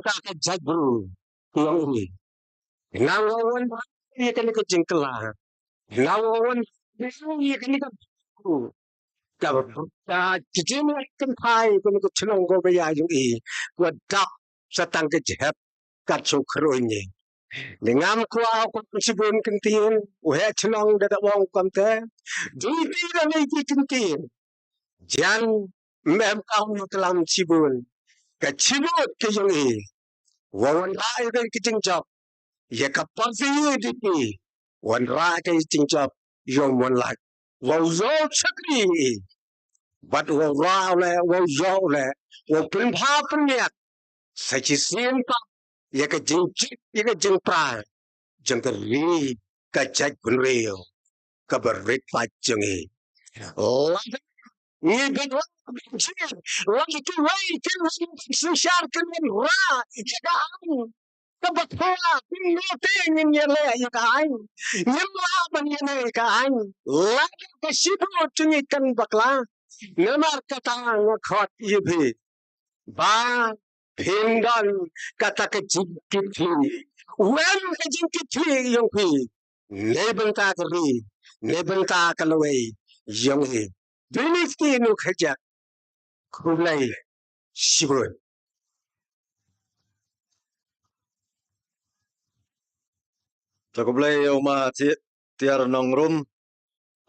ka jabru yang ini. Nawawan ni kan ke jengkela. Nawawan ni kan ke ka jijim kan pai kan ke chelong go baya yung i. Ko dak satang ke jeb ka chokro ni. Dengan kuah aku sibun kentin, uhe chelong dadak wong kamte. Duti dan iki kentin. Jan mem kau kelam sibun. Ka chibut ke yung i. Wawan rai ke kijingjap. Ya kapal fiye dipi. Wan rai ke kijingjap. Yung wan lak. Waw zol chakri. But waw rao le, waw zol le. Waw pinpa penyat. Sachi sinta. Ya ke jingjit, ya ke jingpral. Jengkeri kacak penreo kabarit pacengi. Ni bedwa benci. Lagi tu wei kan susar kan ra. Jangan kebetulan pindoting nyele ya kan. Nyela menyele kan. Lagi kesibu cengikan bakla. Namar kata ngakot ibi. Ba pindan kata kejingkiti. Wen kejingkiti yang pi. Nebenta keri. Nebenta kalaway. Yang hi. Diniti no kajak. Kulay. Sibun. Takublay uma tiar nong rum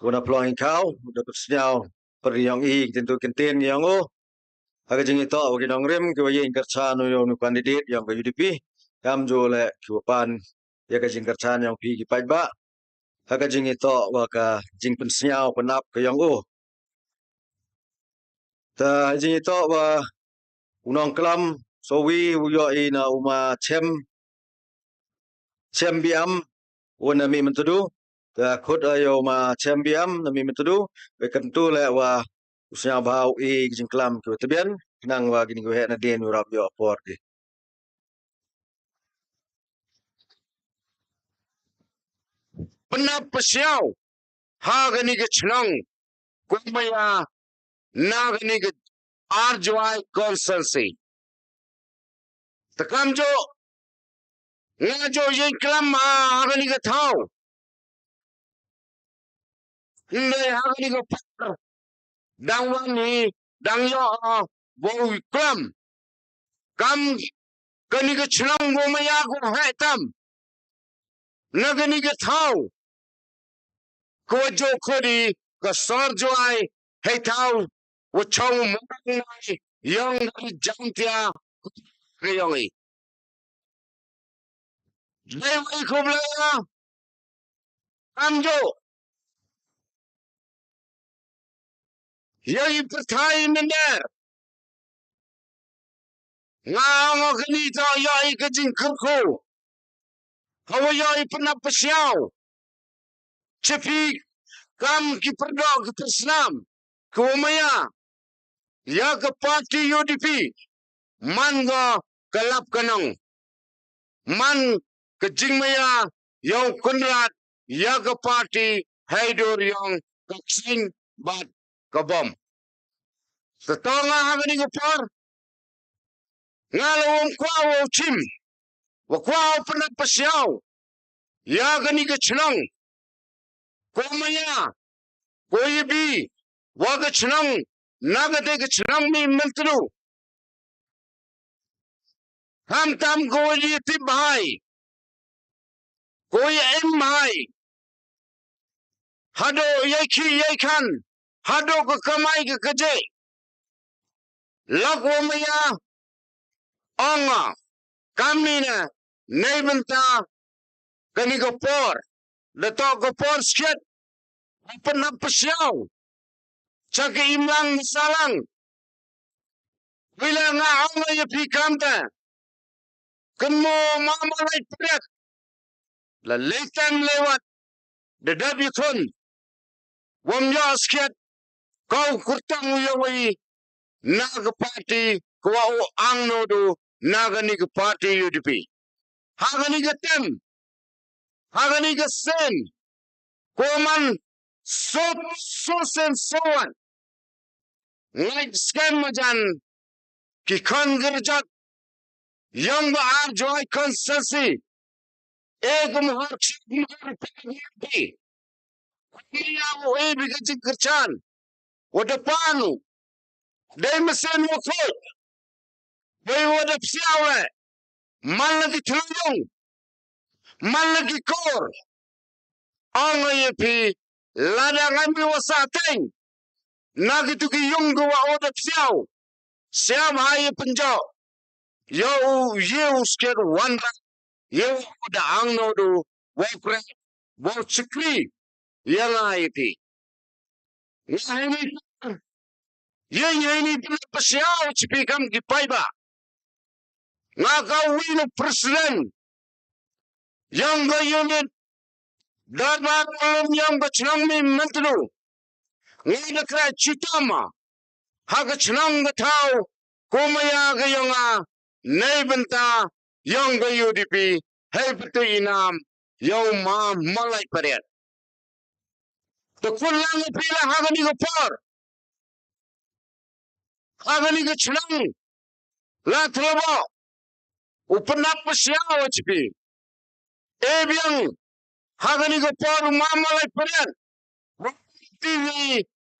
kuna ploing kau dapat senyau periyong i tentu kentin yang aga jing ito wagi nong rim ke wagi ingkarchan yung kandidat yang ke UDP kam jo le kiwapan ya ka jing karchan yang pi ki paidbah aga jing ito waka jing pensenyau penap ke yang ta jing ito wa unong kelam sowi uyo i na uma chem biam wana mi mentudu ta khut ayo ma chem biam na mi mentudu be kentu le wa usnya bau i jing kelam ke tebian nang wa gini go he na den urap yo por di Penap pesyau. Hagani ke chenang. Kumaya. Nagani ke RJY constancy. Tekam jo. Ngajo yung kelam hagani ke tau. Hindi hagani ke par. Dang wani. Dang yo. Wow kelam. Kam kani ke chenang kumaya ko hetam. Nagani ke tau. Ko jo kodi ka sarjwai hetau wachong mongai yang jangtia kayongi dewi ko blaya amjo yai pertai mender ngao kini to yai kajing kerko hawa yai pernah pesyau cepi kam ki perdok ki persnam kumaya ya ke parti UDP manga kelap kanong man kejingmaya yang kunrat ya ke parti haidur yang kaksing bat kabom setonga hagani gupar ngalawong kwawo chim wa kwawo penat pasyao ya gani gachnang komaya koyibi wa gachnang nagade gachnang mi mentru ham tam koyi tibhai कोई एम भाई हडो यखी यखन हडो को कमाई के कजे लगो मिया ओंगा कामनीना नहीं बनता कनी को पोर लतो को पोर skit अपन न पश्याव चके इमलांग साlang bila nga onga ye pikanta kemo Moonlight Pariat la letan lewat dedab yukun wam ya skit kau kurtang uyawai naga party kwa o angno do naga ni party UDP hagani tem hagani sen koman so sen soan like scam majan ki khan gerjat yang berarjoi konsensi menghargai UDP yang bigajin kerjaan wadapanu dai mesin wakut bai wadap siawe man lagi tulung man lagi kor ang UDP ladang ambil wasateng nagitu ki yung gua wadap siam hai penjau you scared one you da ang no do wapre wo chikri yang UDP ini pasiaw cipikam ki paidbah nga gawin ng presiden yang unit dapat alam yang bachnang mi mentro nga nakra chitama haga chnang gatao kumaya gayong naibenta yang UDP hay pati inam yung Moonlight Pariat to kulang pila haga ni gopar haga ni chnang Ladthadlaboh upenap pasiaw cipi biang haga ni gopar Moonlight Pariat TV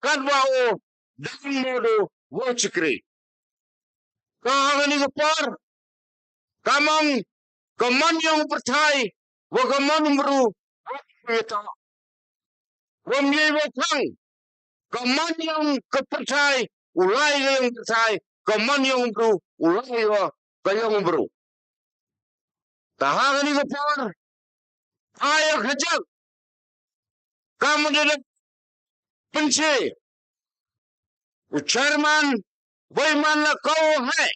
kadwao dan modo wo chikri haga ni gopar kamang kamanyong pertai wa kamanumru eta wamye wakang kamanyong kepertai ulai yang pertai kamanyong bru ulai wa kayong bru tahaga ni gopar ayak hajak kamu dapat penci chairman boyman la kau hai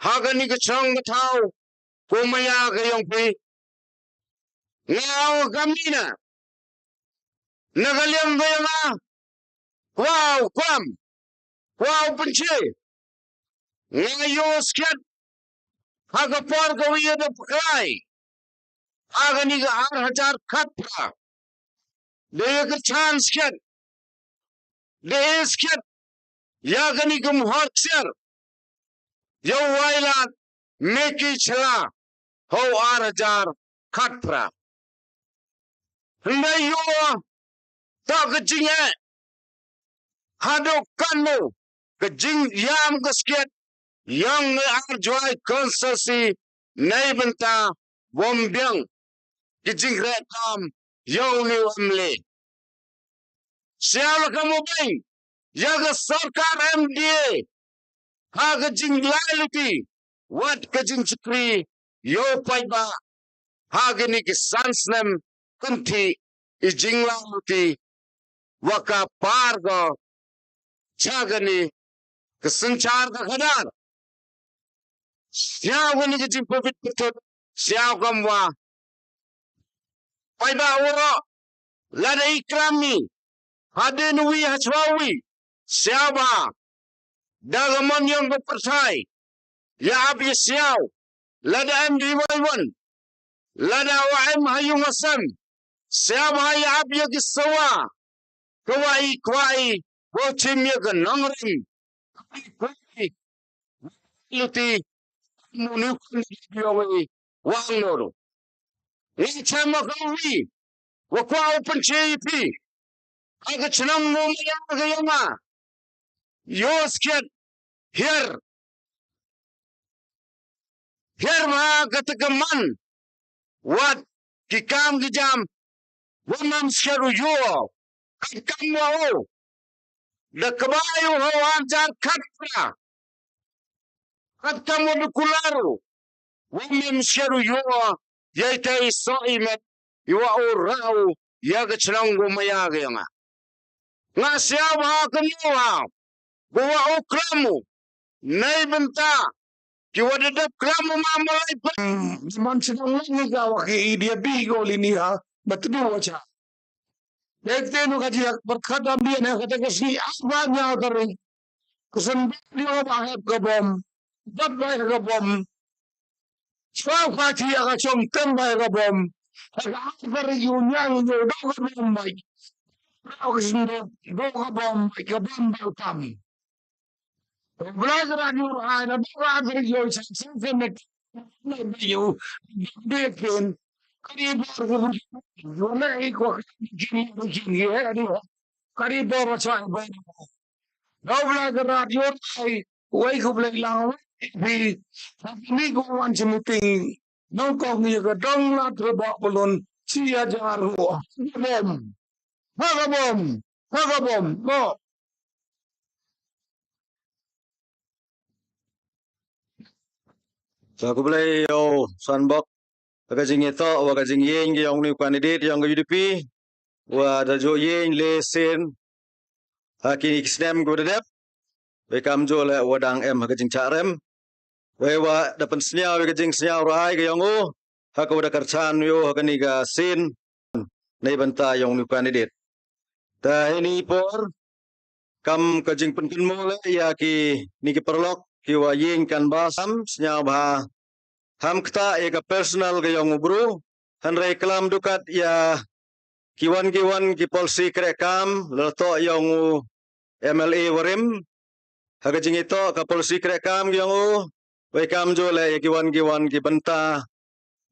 haga ni kachang tau kumaya gayong pi ngao kamina nagaliam gayong wow penci ngayo skiat haga par gawiya da pakai haga ni ga 8,000 khatra de ga chance skiat de skiat ya ga ni gum harksir yo wailat meki chla ho 8,000 khatra Hindi yo ta kajing hado kanu kajing yam gaskiat yang arjoi konsensi naibenta bombyang kajing rekam yo ni amle sial kamu bang yaga sarkar MDA ha kajing loyalty what kajing chikri yo paidbah ha gini ki sansnem kunti ijinglamuti waka pargo chagani kesencar ka khadar siaw gani ki jing pabit betul siaw kamwa paidbah uro lada ikrami hadenui hachwawi siaw ba dagaman yang berpercaya ya abi siaw lada MD1 lada wa'im hayung asam siaw hay abi gisawa kwai bochim ya ganangrim kwai luti munukun diyawi wang noro ni chama kawi wakwa open chipi aga chnang mo ya gayama yoskiat here ma katagaman what kikam gijam wamam sharu yo kamwa da kabayo hawan jar khatra khatam dukularu wamam sharu yo yaitai soimet iwa urau yaga chnango mayaga yanga ngasya ba kamwa gua okramu naibenta kiwadadap klamu mamalay pa man sinang ni gawaki dia bigo liniha batdu wacha देखते नु कजी बरखदम भी ने कते कसी आसमान nya करें kusan dia bahab ke bom bat bai ke bom swau kati aga chom tem bai ke bom aga akbar yunyang yo do ke bom bai aku sindo do ke bom bai utam belajar anu ana do akbar yo sen You begin. Karibu macam Dobla ke radio ay way ko blag lang bi ni ko wan si meeting no ko ni ka dong la trabaho polon siya jaru hagabom hagabom no Sa ko balay yo sanbok kagajing ito wa kaging yeng yung new candidate yung UDP wa da jo yeng le sen hakini kisnem ko dedep we kam jo le wadang em kaging charem we wa dapan snya we kaging snya rai ke yung o haka wada karchan yo hakani ga sen nei banta yung new candidate ta ini por kam kajing penkin mo le ya ki ni ki perlok ki wa yeng kan basam snya ba ham kta ega personal ga yung bro han reklam dukat ya kiwan ki polisi krekam leto yung MLA warim haga jingito ka polisi krekam yung we kam jo le ya kiwan ki banta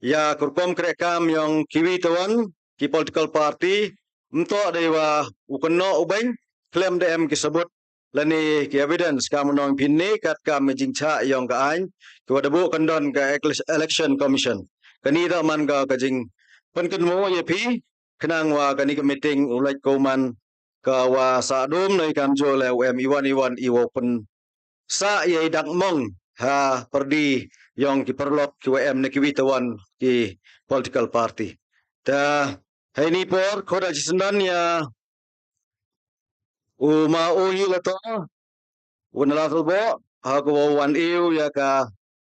ya kurkom krekam yung kiwitawan ki political party mto dewa ukenno ubeng claim dem kisebut lani ki evidence kam nong pinni kat kam jingcha yung ka ain ki wadabu kandon ka election commission kani da man ka kajing penken mo ye pi kenang wa kani ka meeting ulai koman ka wa sa dum noi kam jo le iwan iwo pen sa ye dak mong ha perdi yang ki perlok ki ne ki witawan ki political party ta hai ni por khoda jisendan ya uma uhi lato Ladthadlaboh ha ko wan iu ya ka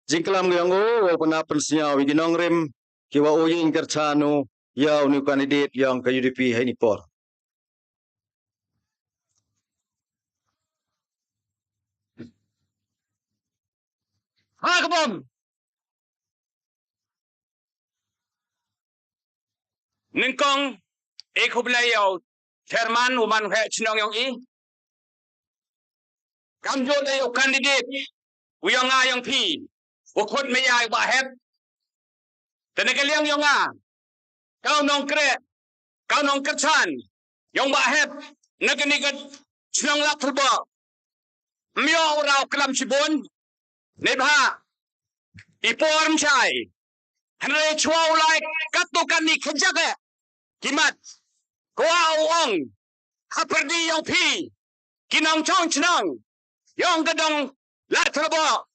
jingklam yang o penapen sia wi ginong rem ki wa uhi kerchanu ya uni candidate yang ke UDP hai ni por hagabom ningkong ikublay chairman uman kaya chinong yung kamjo le yung candidate uyong nga yung P ukod may ay bahep tanagalyang yung nga kau nong kre kau nong kerchan yung bahep naganigat chinong Ladthadlaboh myo raw kelam sibon nebha iporm chai hanre chwa like katukan ni kejake kimat kwa uong haperdi yung P kinong chong chinong yung gadong Ladthadlaboh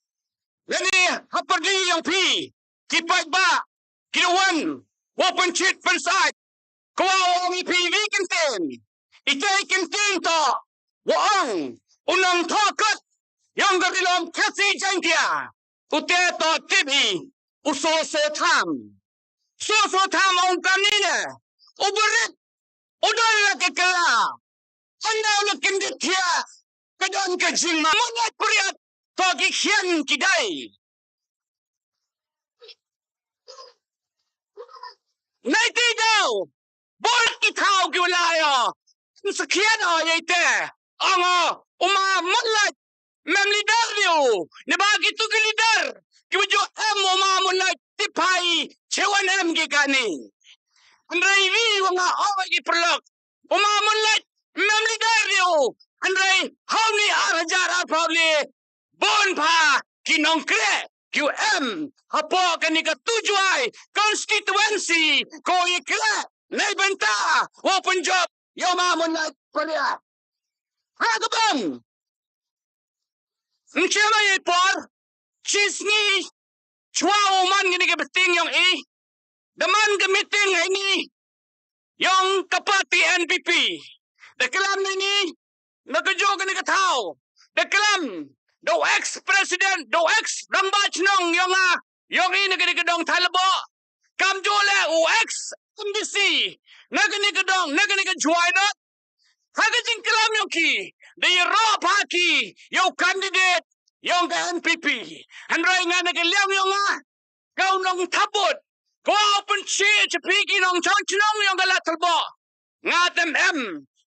lani haperdi yung P paidbah kinuwan open cheat pensat kwa uong IPV kintin itay kintin to waong unang tokat yung garilom kasi jangkia uteto tibi usoso tham ang kanina uberit udol na kekala andaw na kinditya kadon kajing Moonlight Pariat togi khian kidai naiti daw bol itaw giwalayo sakyan o yaite ango Moonlight mem leader niyo nabagi to leader kiwjo Moonlight tipai chewan gigani andrai vi wanga awagi perlok Moonlight mem leader niyo andrai hawni arajara probably bon pa kinongkre QM hapo kanika tujuai constituency ko ikla naibenta open job yo Moonlight Pariat hagabang Nchema ye por chisni chwa man gini ke beting yung daman gamitin ini yung kapati NPP deklam nini nagajo gani katao deklam do ex-president do ex-rambach nong yung ini gani kadong Ladthadlaboh kamjole u ex-MDC nagani kajuainot hagajing kalam yung ki the Europe haki yung candidate yung NPP andray nga nagalyang yung kau nong tabot ko open shit chapiki nong chonchong yung Ladthadlaboh nga tem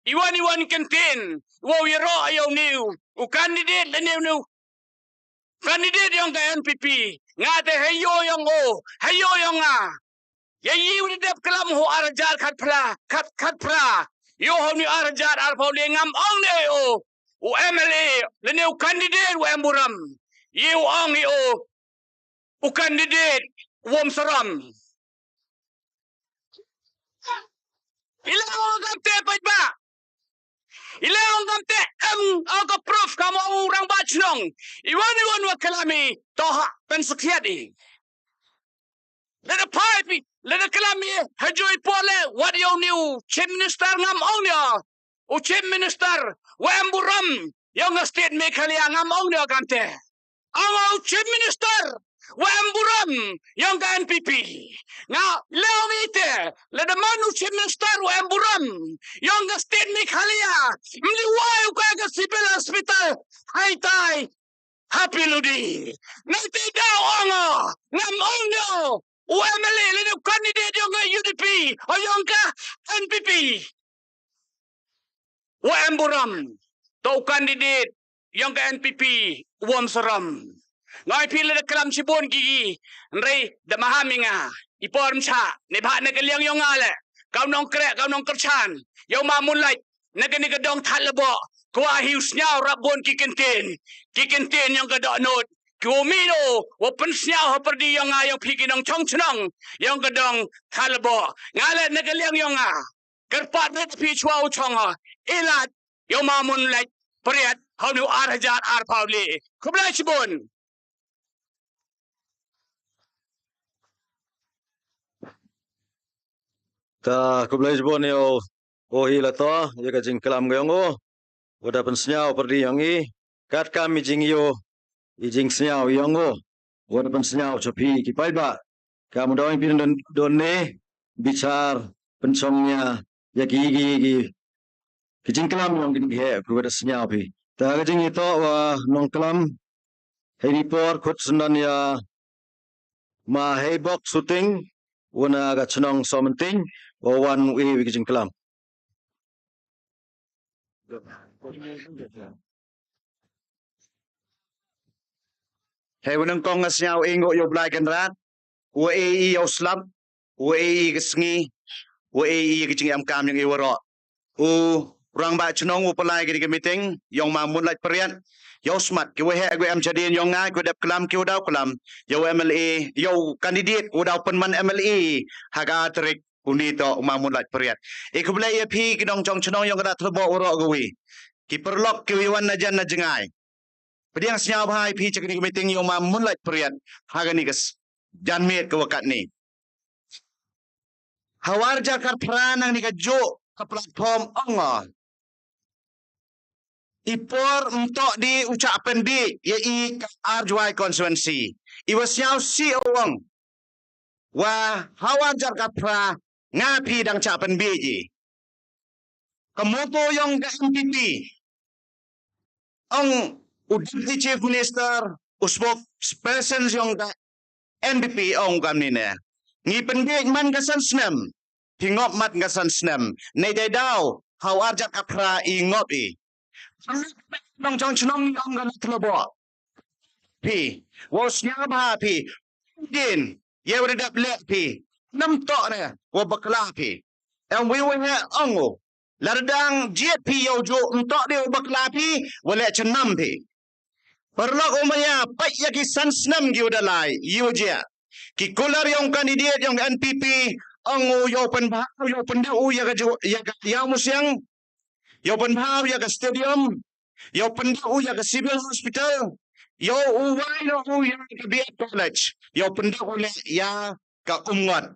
iwan kantin wo yero ayaw niu u candidate la niu candidate yung NPP ngate hayo yang hayo yang ya yi UDP kelam ho arjar khat pra yo ho ni arjar ar pau le ngam ong ne o MLA le ne candidate o emburam yi ong ni o candidate wom saram ilang gamte paidbah ilang gamte aga proof kamu orang bachnong iwan wa kalami toha pensakiat let the pipe let the kalami hajoy pole what you new chief minister ngam ong ni o chief minister wa emburam yang state Meghalaya ngam ong ni gamte ang chief minister wa emburam yang ka NPP nga leong ite le the manu chief minister wa emburam yang ka state Meghalaya mliway ka ka civil hospital hai tai happy ludi nati daw ang ngam ong no UMLA le the candidate yang ka UDP o yang ka NPP wa emburam to candidate yang ka NPP wam saram ngai pila de kelam sibon gigi rei de mahaminga iporm cha ne bha ne kaliang yong ale kau nong krek kau nong kerchan yo ma Moonlight ne dong Ladthadlaboh kwa hius nyau rabon kikentin yang kada not Kumino, open snow perdi yang ayong pikinong chongchnong, yang kadang Ladthadlaboh, ngalet nagaliang yung kerpat net pichwa uchonga, ilat, yung Moonlight Pariat, how nu arhajar arpawli, kublay sibon. Ta kublai bon o hila to ya ka jing kelam gayong udah pensnyau perdi yang kat kami jing ijing snyau yang udah pensnyau chopi ki paidbah kamu doang pin don ne bicar pensongnya ya ki jing kelam yang gini he ku udah snyau pi ta ka jing ito wa nong kelam hei report khut sendan ya ma hei box shooting wana ga chnong somenting o wan wi jing kelam Hei weneng kong ngasnyau ingo yo blai kan rat. Wa yo slap. Wa kesngi. Wa kecing am kam yang iwaro. Rang ba chnong u palai ke meeting yong ma Moonlight Pariat. Yo smart ke we he am jadin yong ngai ku dap kelam ke udau kelam. Yo MLA yo kandidat udau penman MLA haga trik undi to ma Moonlight Pariat. Ku blai phi ke dong chong chnong yong kada thlobo uro gwi. Ki perlok ke wan na jan na jengai. Pediang senyap hai pi cakap ni meeting yang ma Moonlight Pariat haga ni kes janmet ke wakat ni. Hawar jakar peranang ni ke jo ke platform onga. Ipor untuk di ucapan di ye RJY constituency. Iwa senyap si orang. Wah hawar jakar pra ngapi dang capan biji. Kemoto yang ke MPP. Deputy Chief Minister, spokesperson yang ka NPP ong kami ne. Ngi pendik man gasan snem, pingop mat gasan snem. Nei dai dau, hau arjat kapra ingop i. Nong chong chnong yong ga Ladthadlaboh. Pi, was nyaba pi. Din, ye wada dap lek pi. Nam tok ne, wa bakla pi. And we were here ongo. Ladang jet pi yo jo untok dia bakla pi, wala chenam pi. Perlok umaya pai ya ki sansnam gi udalai yuja ki kular yang kandidat yang NPP angu yo penbau yo pendau ya ya musyang yo penbau ya ke stadium yo pendau ya ke civil hospital yo uwai no ya ke BF college yo pendau ya ke umngat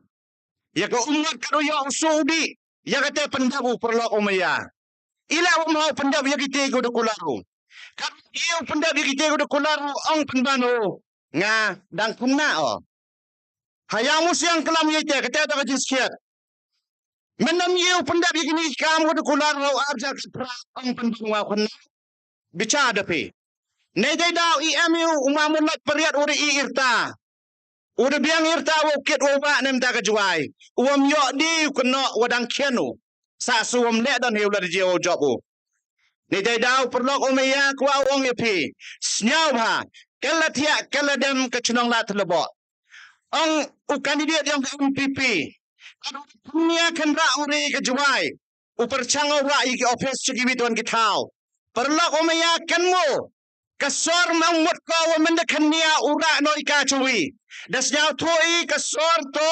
karo yo Saudi ya kata pendau perlok umaya ila umau pendau ya kita go de kularu kan iyo punda bigite ko kular ang penbano nga dang punna o hayamu siang kelam yete kata ta jiskiat menam iyo punda bigini kam ko kular ro arja ang penbano kunna bicara pe nei dai daw EMU Moonlight Pariat uri irta udah biang irta wo ket wo ba nem ta ka juai uam yo di kuno wadang kenu sa suam le dan heu la je o job o. Ni dai daw perlok umaya kwa wong pi. Snyau ha. Kalatia kaladem ke cenong Ladthadlaboh. Ang kandidat yang MPP. Punya kan rak uri ke juai. Upercangau rak ke office cegi tuan kitau. Perlok umaya kan mo. Kasor mamut kau mendekan nia urak noi kacui. Das nyau tui kasor to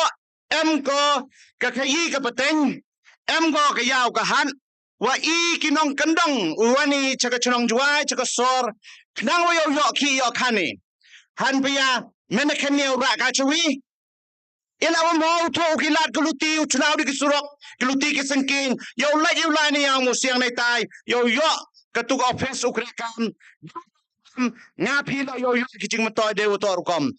em ko kakayi ke peteng. Em ko ke yau ke han. Wa i kinong kendong uwani caka cenong juai caka sor. Kenang wa yo ki yo kani. Han pia mendekan nia urak kacui. Ila wa mau to kilat keluti ucnau di kisurok keluti kisengking yo lai ni yang musiang nai tai yo ketuk office ukrekan ngapi la yo kijing matoy de utor kom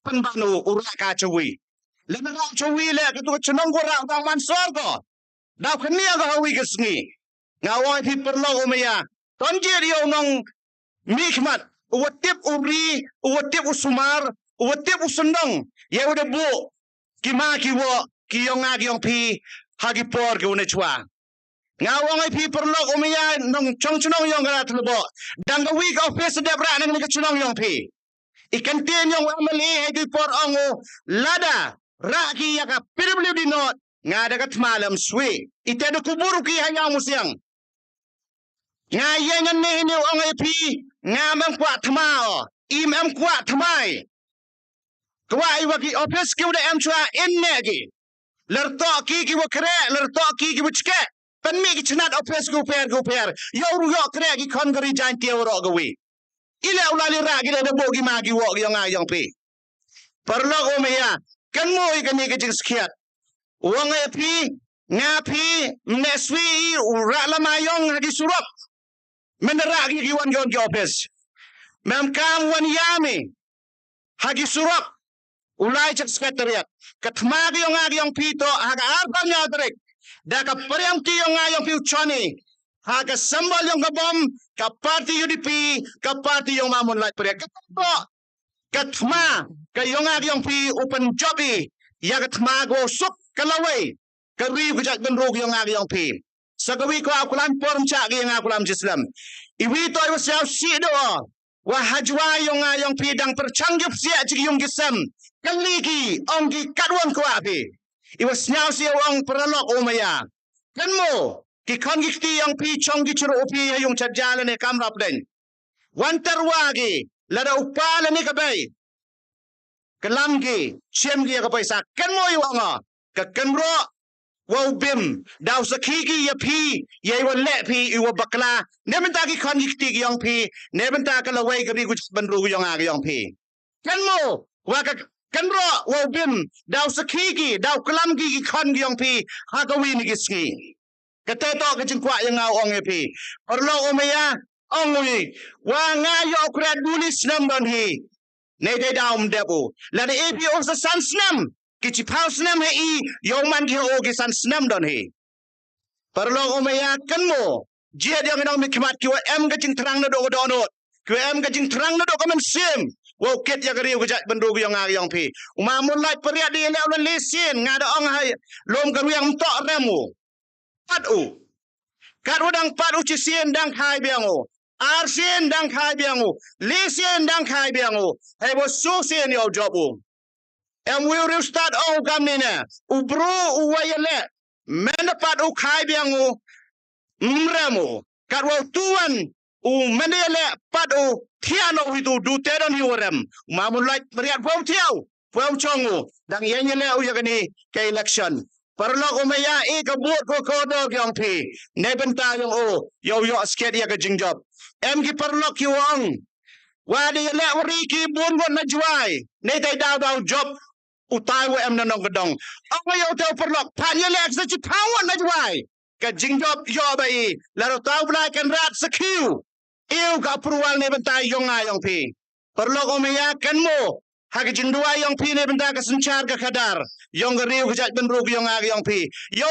pen banu urak ka chui le na chui le ketuk chnong ko ra bang mansor ko daw khnia ga hawi kisngi ngawai thi perlo umaya tonjir yo nong mikmat uwatip uri uwatip usumar uwatip usundong ye udah bu Kima kiwo kiyonga kiyong pi hagi por ke une chua. Ngawang ai pi perlok umia nong chong chunong yong Ladthadlaboh. Dang ka week office debra nang ka chunong yong pi. Ikan tien yong amali hagi por ongo lada raki yaka piribli di not ngada kat malam swi. Ite do kuburu ki hayang musiang. Ngayengan ne ni ong ai pi ngamang kwa tmao. Im kwa tmai. Kawai waki office ki udah chua innegi. Lertok ki wakre, lertok ki wachke. Penmi ki chnat office ku per. Yo kre ki kon gari jan tiaw ro gawi. Ila ulali ra ki le bogi magi wok yang ayong pi. Perlok umaya kan mo ikan ni kejing sekiat. Wang pi ngapi neswi ura lamayong hagi surok. Menerak ki wan ki office. Mem kam wan yami hagi surok. Ulai cek sekretariat. Ketmagi yang pito haga arpa nyadrik. Daka periang ti yang piu choni. Haga sambal yang kabom ka parti UDP ka parti yang Moonlight Pariat. Ketma ka yang pi open jobi. Ya ketma go suk kalaway. Kari kujak benrog yang pi. Sagawi ko akulan form cak yang akulam jislam. Iwi to iwas yaw si do. Wahajwa yang pi dang percanggip siak cik yung gisam. Kaligi onggi kadwan ko api. Iwas nyaw siya ang peralok umaya. Kan mo, kikon gikti yang pi chonggi churo upi yung chadjala ni kamrap din. Wantarwagi, lada upala ni kabay. Kalamgi, siyemgi ya kapay sa. Kan mo yung nga, kakanro, wow bim, daw sa kiki ya pi, ya iwan le pi, iwa bakla. Nebenta kikon gikti yung pi, nebenta kalaway kari kuchit banrugo yung yung pi. Kan mo, waka Kanro wow bim daw sa kiki daw kalamgi kon gyong pi hagawi ni gisgi kateto kajing kwa yang ong pi perlo umaya ongwi wa ngayo kred bulis nam don hi ne de daum debu la de epi of the sun snam kichi paus nam he yong man gi o gi san snam don hi perlo umaya kanmo je yang nong mikmat ki wa em kajing terang na do donot ki em kajing terang na do kamen sim Wow ket ya kari kujat bendu yang pi. Moonlight Pariat di le ulan lesin ngada ong hai lom karu yang tok remu. Patu. Kat udang patu cisien dang kai biango. Arsien dang kai biango. Lesin dang kai biango. Hai bo susien yo jobu. And we will start ong kamnina. Ubro uwayele. Mena patu kai biango. Mremu. Kat wow tuan menele patu Tiano itu duteron hiwarem. Moonlight Pariat pau tiaw. Pau chongo. Dang yenye leo yakani ke election. Perlo umaya kabut ko kodo yang pi. Nebenta yung yo sket ya ka jingjab. Em ki perlo ki wang. Wadi le wariki bunbon na juai. Ne tay daw job. Utay wa em na nong gedong. Ang yo taw perlo. Panya le sa chitawan na juai. Ka jingjab yo bai. Laro taw black and rat sa queue. Iu ka approval ne benta yung pi. Perlo umaya kan mo. Hagi jindua yung pi ne benta ka senchar ka kadar. Yung riu kajat benrug yung pi. Yo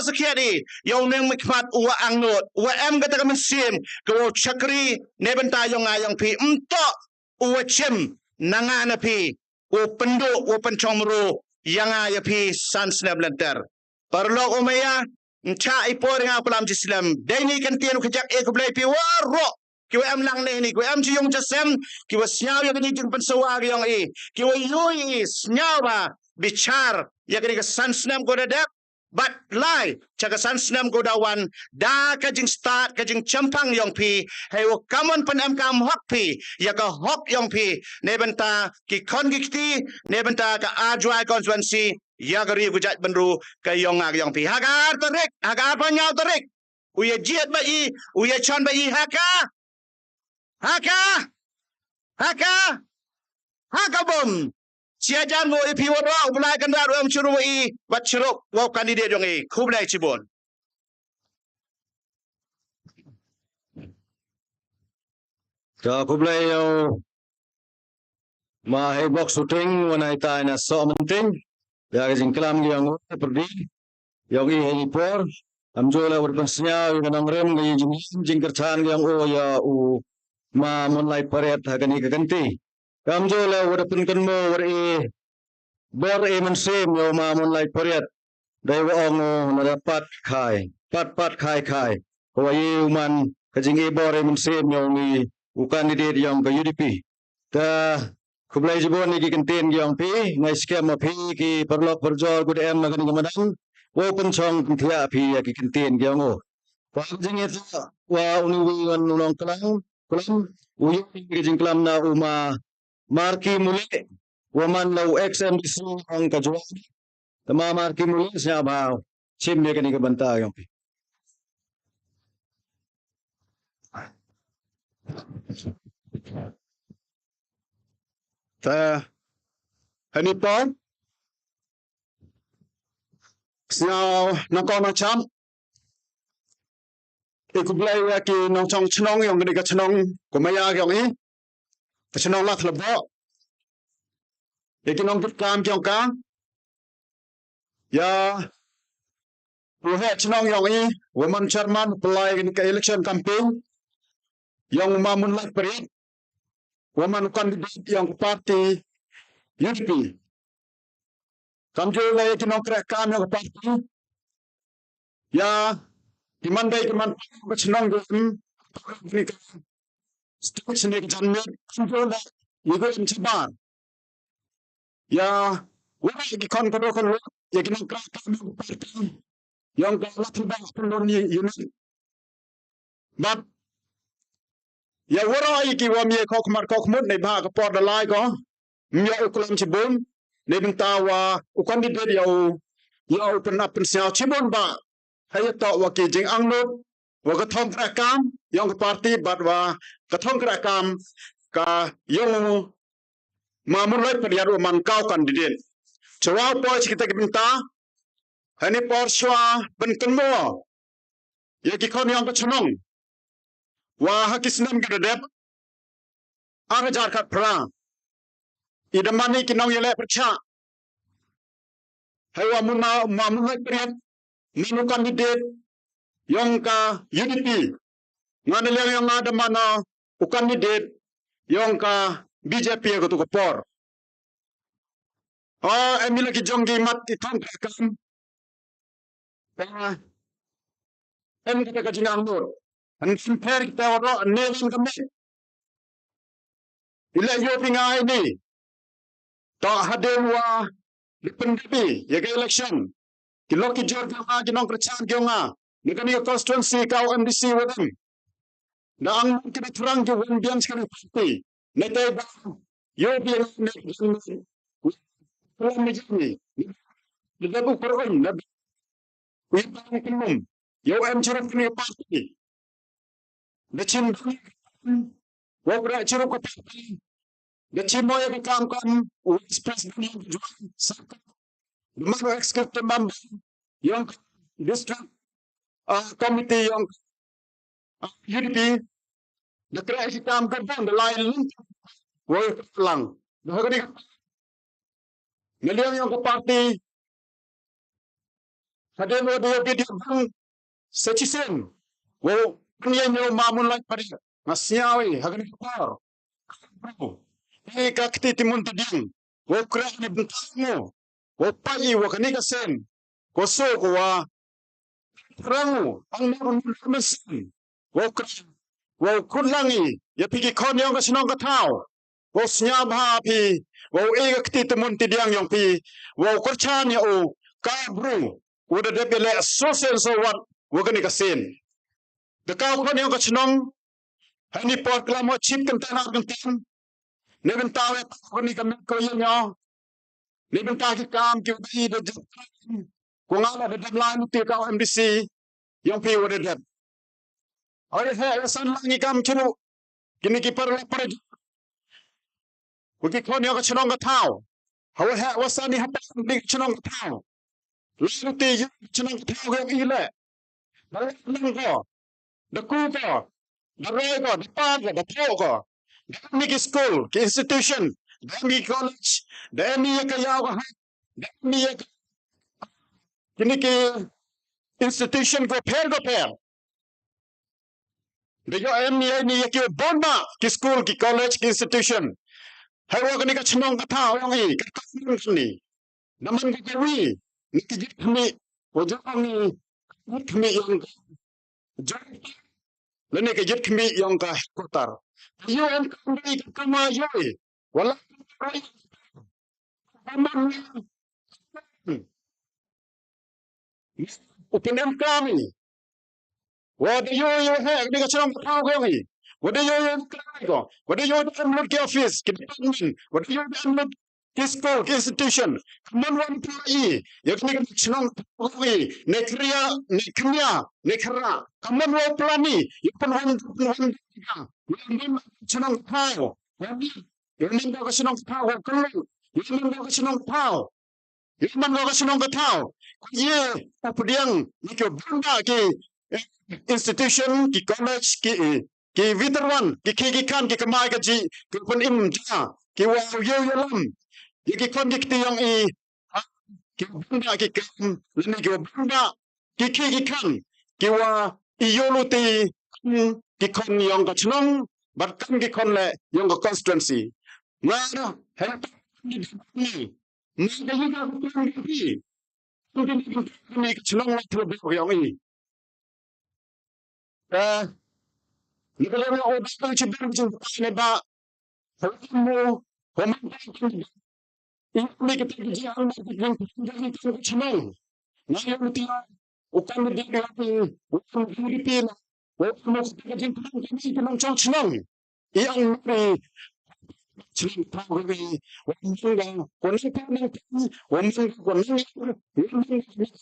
sekiadi. Yung neng mikmat uwa angnot. Uwa em kata kami sim. Kawo chakri ne benta yung pi. Untuk uwa chim nangana pi. U penduk u pencomro yang pi sans ne blenter. Perlo umaya. Ncha ipor nga kulam jislam. Deni kan tienu kajak ekublay pi waro. kiwa em lang ni kiwa em chiyong jasem kiwa siyaw ya kini jing pensawag yang kiwa yui siyaw ba bichar ya kini sansnam ko dadap but lai chaga sansnam ko dawan da kajing start kajing champang yang pi hey wo kamon pan em kam hok pi ya ka hok yang pi nebenta ki kongikti nebenta ka ajwai konstituensi ya gari gujat benru ka yang ag yang pi hagar panyau tarik uya jiat ba uya chon ba haka bom siajan wo ipi woro ulai kan daru am churu wat churuk wo kandidat yang kublai cibon Ka kublay yung mahibok shooting wanay tayo na so menting. Ya kajing kelam yang pergi yang ini por amjola berpensnya yang kanang rem gaya jing kerchan yang ya ma Moonlight Pariat hagani kaganti. Kamjola berpenkan mo bor mensim yo ma Moonlight Pariat. Dai waong nadapat pat kai. Kawai uman kajing bor mensim yo ni kandidat yang ke UDP. Ta kublai jibon ni kikentin yang pi ngai scam pi ki perlok perjol gud em makan kemadang wo pencong kentia pi ya kikentin yang pa jing itu wa uni nulong kelam uyu jing kelam na uma marki muli waman lau XMDC ang kajuan tama marki muli siya ba sim ni kani kabanta yang pi ta hanipon siao nakon cham ikublai wa ki nong chong chnong yong ni ka chnong ko maya yong chnong Ladthadlaboh nong kam kyong ka ya ruhe chnong yong woman chairman apply in ka election campaign yang Moonlight Pariat woman candidate yang parti UDP kamjo lay kinong kam yang parti ya dimandai keman chnong ni ka station ni janme kamjo la yugo inchabar ya wala ki kon ya kinong kam yang parti yang Ladthadlaboh pendor ni unit but ya wara iki wa mi kok mut nei ba ka por da lai ko mi ukulam cibun nei benta wa ukandidate ya open up pensiao cibun ba hay to wa ki jing angnut wa ka thong kra kam yang parti bat wa ka thong kra kam ka yung ma Moonlight Pariat man kau candidate chawa po kita benta hani por shwa ben kenmo ya ki kon yang ka chnong wa hakisnam gadadep aga jarkat pra idamani kinong yele percha haywa Moonlight Pariat minu candidate yang ka UDP nganileng yang ada mana candidate yang ka BJP ko to por emila ki jonggi mat itang kam em ka jingang nur an simper kita waro neven kami ila yo pingai ni ta haden wa dipendapi ya ke election kilo ki jor ka ginong kerchan kyonga ni kan yo constituency kau MDC wadam na ang kita terang ke wan biang sekali parti nete ba yo biang ne pulang ni ni dabu korban na wi bang kinum yo em cerap ni parti Dacin wabra ciro ko dacin mo ya kam express ni jual saka lumano executive member yang district committee yang UDP dekra si kam kan the line wo lang dahagani ngaliang yang ko party hadin wo dia bang secisen wo Kanya nyo Moonlight Pariat masyawi hagan kapar ka kitimun tading wo kra ni bentamo wo pai wo kanika sen ko so ko wa rangu ang meron mesin wo kra wo kulangi ya pigi kon yang ka sinong ka tao wo snya bha pi wo e ka ti temun ti diang yang pi wo kurchan ya o ka bru wo de bele social so what wo ka ni ka sin de ka kon yang ka sinong hani por klamo chip kan tan kan tan ne ben tawe ko ni ka me ko yang yo ne ben ta ki kam ki bi de ko ngala de deadline ti ka MDC yang pi wo de de ay he san langi kam chulu kini ki par Wagi kon yang chenong ka tao. Hawa ha wasani hapa di chenong ka tao. Lalu ti chenong ka tao yang ile. Dalam ko, da ku ko, da roi ko, da pa ko, da po ko. Da ni school, ki institution, da ni college, da ni ka yaw ka, da ni kini ki institution ko pair. Da yo ni ki bonba ki school, ki college, ki institution. Hawa ka chenong ka tao yang i, ka ni. Naman ka kawi, nikijit kami, wajah kami, kami yang jauh, lani kejit kami yang ka kotar. Yo yang kami kama yoi, wala kami kama upinam kami. Wada yo he, ni kacang tau kami. Wada yo kami ko, wada yo amlot ke office, ke department, wada yo amlot school, institution, kaman wan employee, yakni chenong employee, nekria, nekra, kaman wan plani, yapan wan chenong tao, yaman ka chenong tao, kaman yaman ka chenong tao, yaman ka chenong tao, ye papudiang nikyo banda ki institution, ki college, ki veteran, ki kan, ki kamai ka ji, ki pun im ja, ki wa yo lam. Iki kon ki yang i ki bunda ki kan lani ki bunda ki kan ki wa iyolo ti ki kon yang ka chnong bat kan ki kon le yang ka constituency ngara hen ni ni da yi ka kan ki ni ki chnong la tu be yang i ni ka le o ba chi ben chi ne ba mo ini kita kerja yang chenong. Ngayon tiya ukan di dapat ukan UDP na ukan mo kerja yang chenong. Yang chenong tahu ni ukan sudah konek konek ukan konek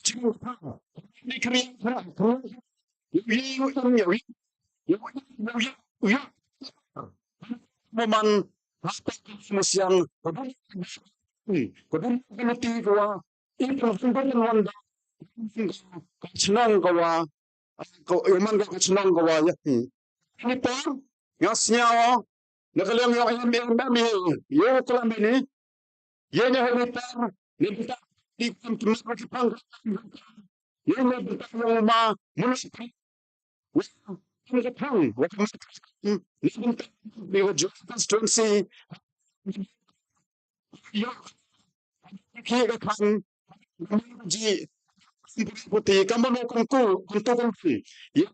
chenong tahu. Ini kerja Moman Musian Kodun Penalty Goa Important Wanda Kachnang Goa Umanga Kachnang Goa Yaki. Nipa Yasnya Nakalang yung MMM Yo Kalamini Yenya Halitar Nipita Di Kumpang Yenya Bita Yoma Municipal the town, what must be a constituency? Here come G. Putih kamu mau kongku, untuk kongku. Ya,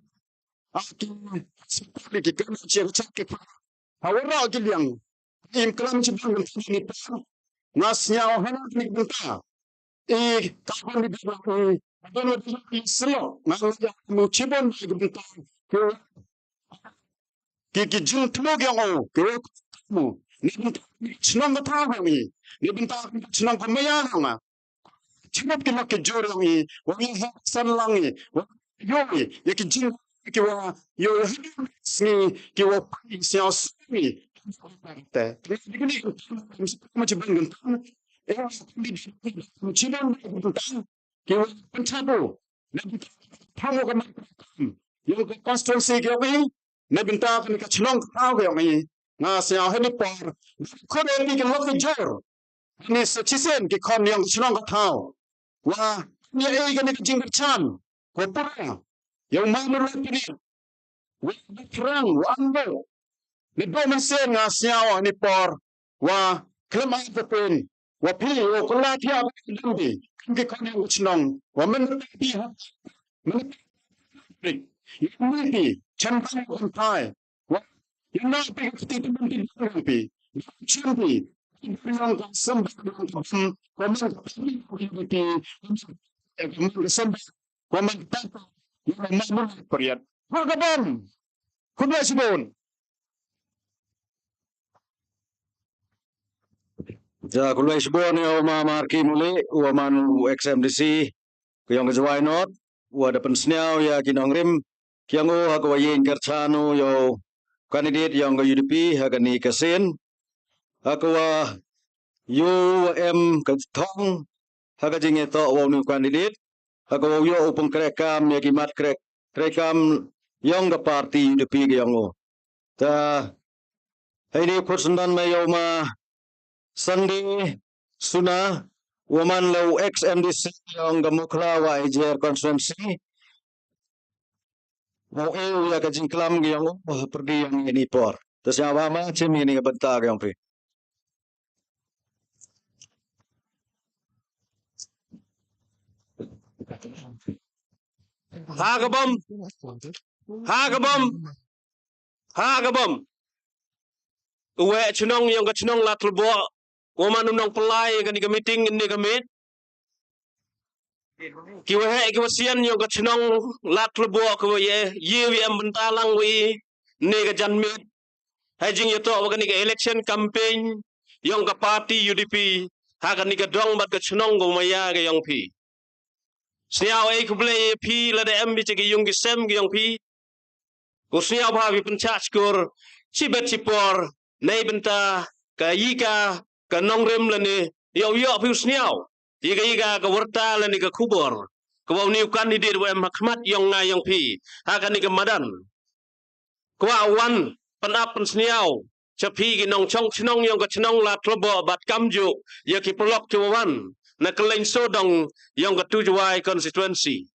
aku seperti kita cakap. Awalnya giliang, imklam cipang ini nasnya orang ni kita. Kapan di dalam Dono di selo, maksudnya mucibon kita. Ki jung tmo gyang o ke mo ni chnong ka tha mi ni bin ta chnong ko maya nga chnop ki mak jor mi wa mi san lang ni yo ye ki jing ki wa yo ni ki wa science mi te ni mo chi bang tan e mo chi bang tan ki wa panchabo ni ta mo ka yung constituency ki wi Nebinta kan ka chnong tao ke ngi nga sia he ni par ko de ni ke lok jor ni sa chisen ki kon yang chnong ka tao wa ni e ga ni jing chan ko pura yung ma no la ni wa trang wa ando ni do man se nga sia wa ni par wa klema ta pen wa pi o ko la thia ni ki kon yang chnong wa man pi ha man ni chan kan thai Yang nak pergi ke teman tidak pi. Champi. Yang sembah komen UDP. Komen sembah komen tata. Yang Moonlight Pariat. Magabon. Congratulations. Ja kulai sebon yo marki muli wa manu XMDC kuyong kejawai not wa dapen sniao ya kinong rim kiang o hagwa yin kerchano yo kandidat yang ke UDP hagani kasen hagwa UM kyrtong hagajing ito wa nu kandidat hagwa yo upang krekam ya kimat krekam yang ke parti UDP kiang o ta ini kursundan mayo ma Sunday Suna Woman Low XMDC yang gemukla wa IJR constituency mau ya kajing kelam yang pergi yang ini por terus yang apa macam ini bentar yang pi Hagabom uwe cunong yang ke cunong Ladthadlaboh woman unang pelai kan ke meeting ini ke meet kiwe sian yang ke cunong Ladthadlaboh ke ye yang bentalang wi ne ke jan meet hajing yato wa kan ke election campaign yang ke parti UDP hakan ke dong bat ke cunong go maya ke yang pi siao ku play pi la de MB ke yung ke sem ke yang pi ko siao ba bi pencak skor cibet cipor nei benta ka yika ka nongrem la ne yo pi sniao yika ka warta la ni ka kubor ko wa ni kandidat wa makmat yang nga yang pi ha ka ni ka madan ko wan panap pen sniao chapi ki nong chong chnong yang ka chnong Ladthadlaboh bat kamju ya ki pelok tu wan na keleng sodong yang ka tujuai constituency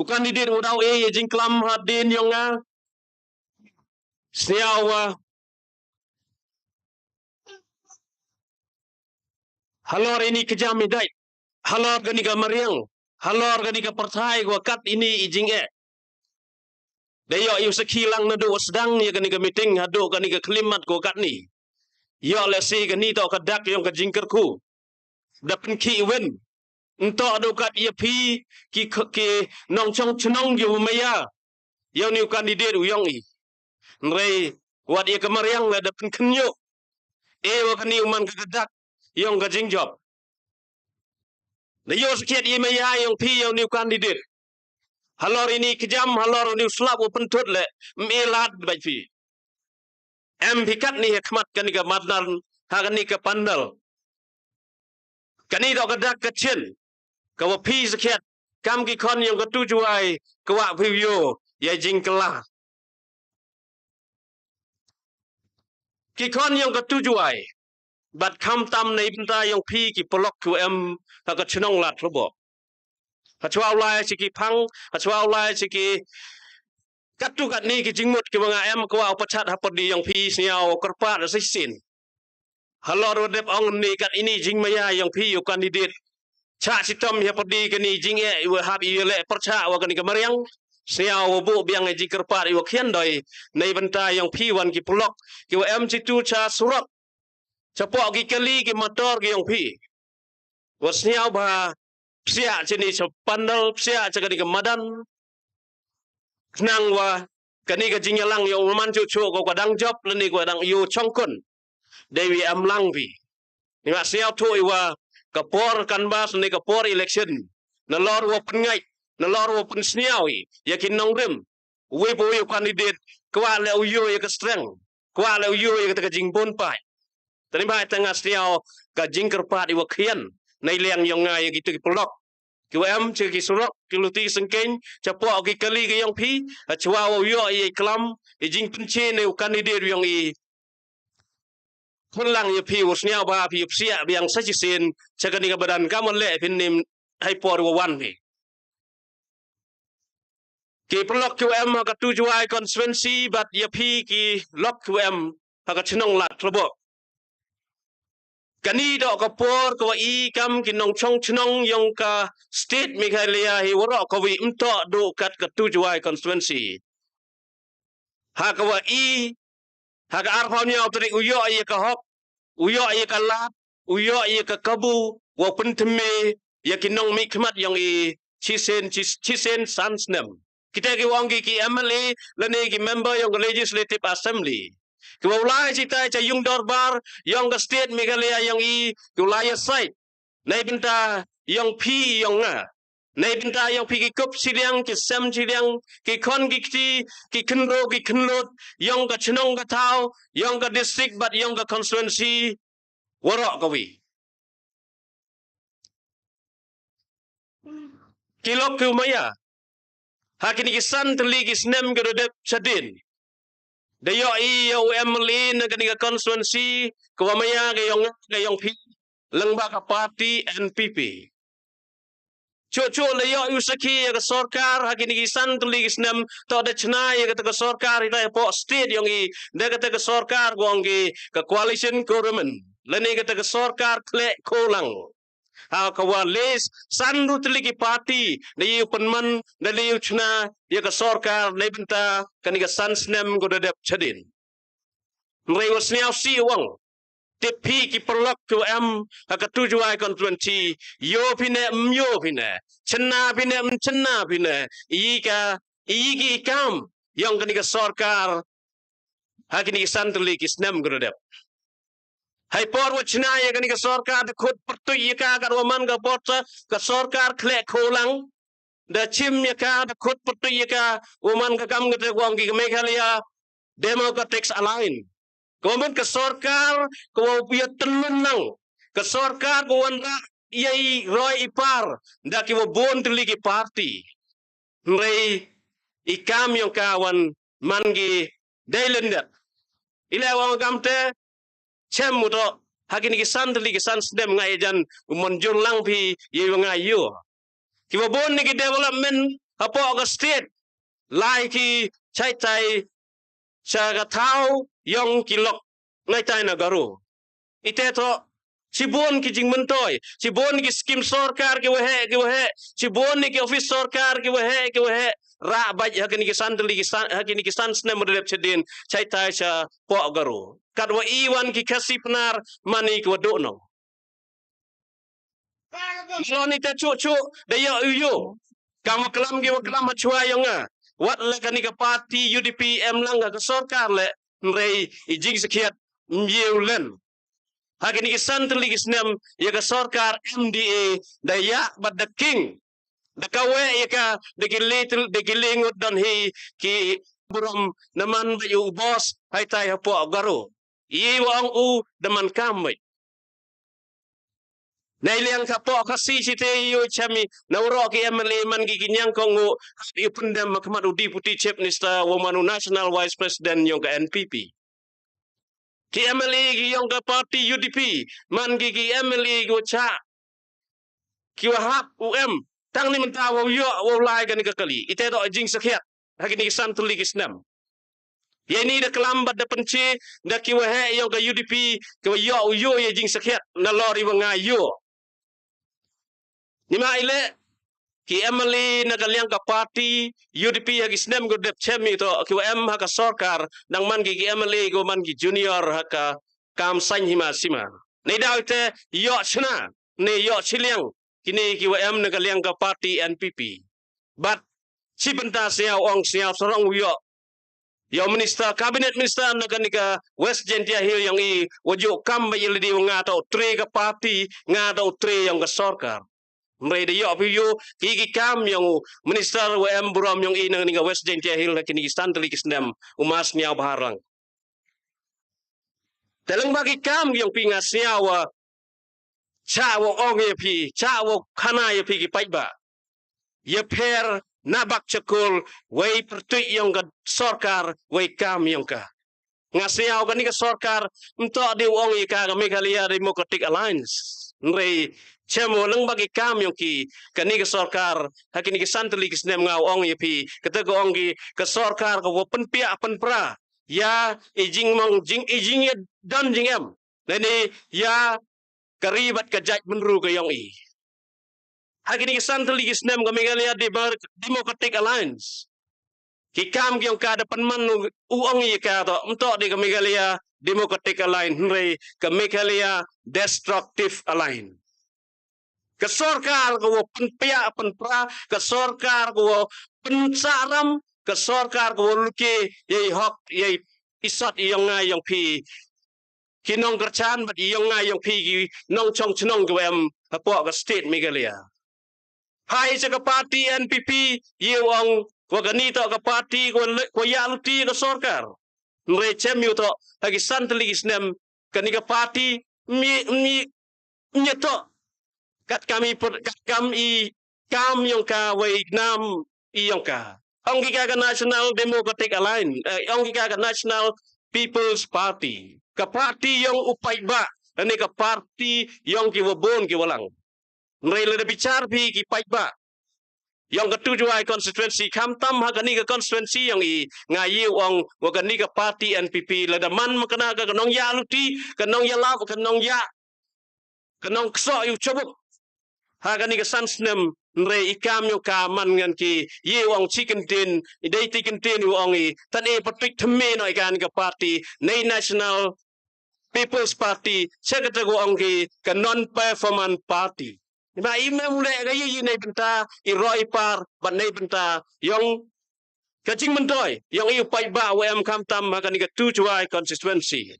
kandidat udau jingklam hadin yang nga sniao halor ini kejam idai halor gani ka mariang halor gani ka partai gua kat ini ijing dayo yu sekilang nado sedang ya gani ka meeting hado gani ka kelimat gua kat ni yo lesi gani to ka dak yang ka jingkerku dapen ki wen ento ado kat ia pi ki nong chong chnong yu maya yo ni kandidat uyong i nrei wat ia ka mariang la dapen kenyo wa kani uman ka dak yang ka jingjob Nayo sekiat maya yang pi yang new candidate. Halor ini kejam, halor ni slap open tut le melad baik pi. Pikat ni hikmat kan ka madnan hakan ni ka pandal. Kani dok kadak kecil. Kawa pi sekiat kam ki kon yang ketujuai kawa video ya jingkelah. Ki kon yang ketujuai bat kam tam nei benta yang pi ki polok ku ha ka chnong Ladthadlaboh ha chwa lai chi ki phang ha chwa lai chi ki kat tu kat ni ki jingmut ki banga ko au pachat ha podi yang pi sniao kerpa da sisin halor dep ong ni kat ini jing maya yang pi yu kandidat cha sitom ya podi ke ni jing e wa hab yu le percha wa kan ka mariang sniao bu biang e ji kerpa yu khian doi nei benta yang pi wan ki polok ki wa chi tu cha surat Capok ki kali ki motor ki yang pi. Wasniau ba sia cini sepandal sia cakap di kemadan. Kenang wa kani ka jingalang yang man cucu ko kadang job leni ko kadang yu chongkun. Dewi amlang pi. Ni mak siau tu wa kapor kanbas ni kapor election. Nalor wa pengai, nalor wa pensniau yakin nongrem. We bo yu kandidat kwa le uyu ya ka streng. Kwa le uyu ya ka jingbon pai. Tadi ba tengah setiau ka jingker pat iwa khian nei liang yang ngai gitu ki pelok ki che ki surok ki luti sengkeng capok ki kali ki yang pi chwa wo yo i klam i jing pinche ne kandidat yang i pulang ya pi usniau ba pi sia yang sajisen cakani ka badan kamon le pin nim hai por wo wan pi ki pelok ki ka tujuai constituency bat ya pi ki lok ki ka chnong Ladthadlaboh Kani dok kapor ko kam kinong chong chnong yang ka state Meghalaya hi waro ko wi do kat ka tujuai constituency. hakawa haka arfanya utri uyo iya ka hop uyo iya ka lap uyo iya ka kabu wa penteme ya kinong mikmat yang chisen sansnem kita ki wangi ki MLA lani ki member yang legislative assembly ki ulai cita ca yung dorbar yang ke state Meghalaya yang ki ulaya site nai binta yang pi yang Nay binta yang pergi kup siliang, ki sem siliang, ki kon ki kenro, ki kenlut, yang ke cenong ke tau, yang ke district, but yang ke constituency, warok kawi. Kilok ke umaya. Hakini kisan teli kisnem ke redep sadin. Dayo iya UMLE na kanika constituency, ke umaya ke yang pi, lengba ke parti NPP. Cucu layo usaki ya ke sorkar hakini kisan tuli kisnem to ada cena ya ke sorkar ita po state yang da ke sorkar gonggi ke coalition government lani ke sorkar kle kolang ha kawa les sandu tuli ki parti ni penman dari cena ya ke sorkar ni benta kani ke sansnem go dadap chadin mereka seniau si wang Tepi ki perlok ku haka tujuai konstituensi yo pine cena pine iki ikam yang kini ke sorkar hakini santli ki snem grodep hai por wachna ya kini ke sorkar de khud pertu ka waman ka porta ke sorkar kle kholang da chim ya ka de khud pertu ka waman ka kam ke wangi ke Meghalaya Democratic Alliance Koman ke sorkar ko biya tenang ke sorkar ko wanda yai roi ipar da ki bon ligi party rei ikam yang kawan mangi dailendat ila wang gamte chemuto hakini ki sandli ki sansdem ngai jan monjur lang pi ye ngai yo ki bon ni ki development apo ga state lai ki chai Saga tahu yang kilok ngai tai nagaru. Ite to Cibon ki jing mentoy, Cibon ki skim sorkar ki wehe, Cibon ki office sorkar ki wehe, ra baj hakini ki sandli ki hakini ki sansne model cedin, cai tai sa po garu. Kadwa iwan ki kasi penar mani ki wadono. Kalau ni te cucu daya uyu, kamu kelam macua yang Wat le kani ka parti UDP lang ka sorkar le rei ijing sekiat mjeulen. Hakini ki santli ki snem ya ka sorkar MDA daya but the king. Da kawe ya ka de ki lingut dan ki buram naman bayu bos hai tai hapo garo. I wang u daman kamai. Nailiang kapo kasi site yo chami nauro ki MLA man ki kinyang kongo ipundam makmadu deputy chief minister womanu national vice president yung ka NPP ki MLA ki yung ka party UDP man ki MLA go cha ki wahap tang ni mentawa yo wo lai kan ka kali ite do jing sakhiat hakini santuli kisnam ye ni da kelambat da penci da ki wahe yung ka UDP ki yo ye jing sakhiat na lori wanga yo Nima ile ki MLA nagaliang ka party UDP hagi snem go dep chemi to ki haka sorkar nang man ki MLA go man ki junior haka kam sanh hima sima. Nei daute yo chna ne yo chiliang kini ki nagaliang ka party NPP. But si benta sia ong sia sorong yo minister cabinet minister naganika West Gentia Hill yang waju kam ba yildi nga to tre ka party nga to tre yang ka sorkar. Mereka yo piyo kiki kam yang minister buram yang inang ninga West Gentia Hill kini istanteli kisndam umas niaw baharang. Dalang bagi kam yang pingas niawa cawo ong cawo kana pi ki paidbah. Ye per nabak cekul wei pertui yang ka sorkar wei kam yang ka. Ngasiaw kani ka sorkar untuk di wong ka Meghalaya Democratic Alliance. Nrei Cemo lang bagi kam yung kani ka sorkar hakini ki santli ki snem ngau ong yepi kata ko ong ka sorkar ko penpia penpra ya ijing ya don jing em nani ya karibat ka jaj menru ka yung hakini ki santli ki snem ka Meghalaya Democratic Alliance Kikam yang ka depan man uang ye ka to untuk di ke Meghalaya Democratic Alliance re ke Meghalaya Destructive Alliance. Ke sorkar ko penpia penpra ke sorkar ko pensaram ke sorkar ko luki ye hok ye isat yang ngai yang pi kinong kerchan bat yang ngai yang pi ki nong chong chnong ko em apo ke state Meghalaya. Hai sa ka party NPP yung ko ganito ka party ko yaluti ka sorkar. Recem yu to lagi santli isnem kanika party mi to kat kami kam yung ka way nam iyong ka. Ang ka National Democratic Alliance, ang ka National People's Party. Ka party yung paidbah, ani ka party yung kiwabon kiwalang. Mereka bicara pi paidbah. Yang ketujuh konstituensi kamtam hagani ke konstituensi yang ngayi wang wagani ke parti NPP ladaman makana ke kanong ya luti kanong ya lap kanong ya kanong kso yu cobuk hagani ke sansnem nre ikam yo kaman ngan ki ye wang chicken tin idai chicken tin wang tan patik theme no ikan ke parti nei National People's Party sekatago ang ki ka non-performance party. Diba, mulai gaya yun ay benta, iroi par, ban ay benta, yung kacing mentoy, yung iyo paidbah WM kamtam makan iga tujuai constituency.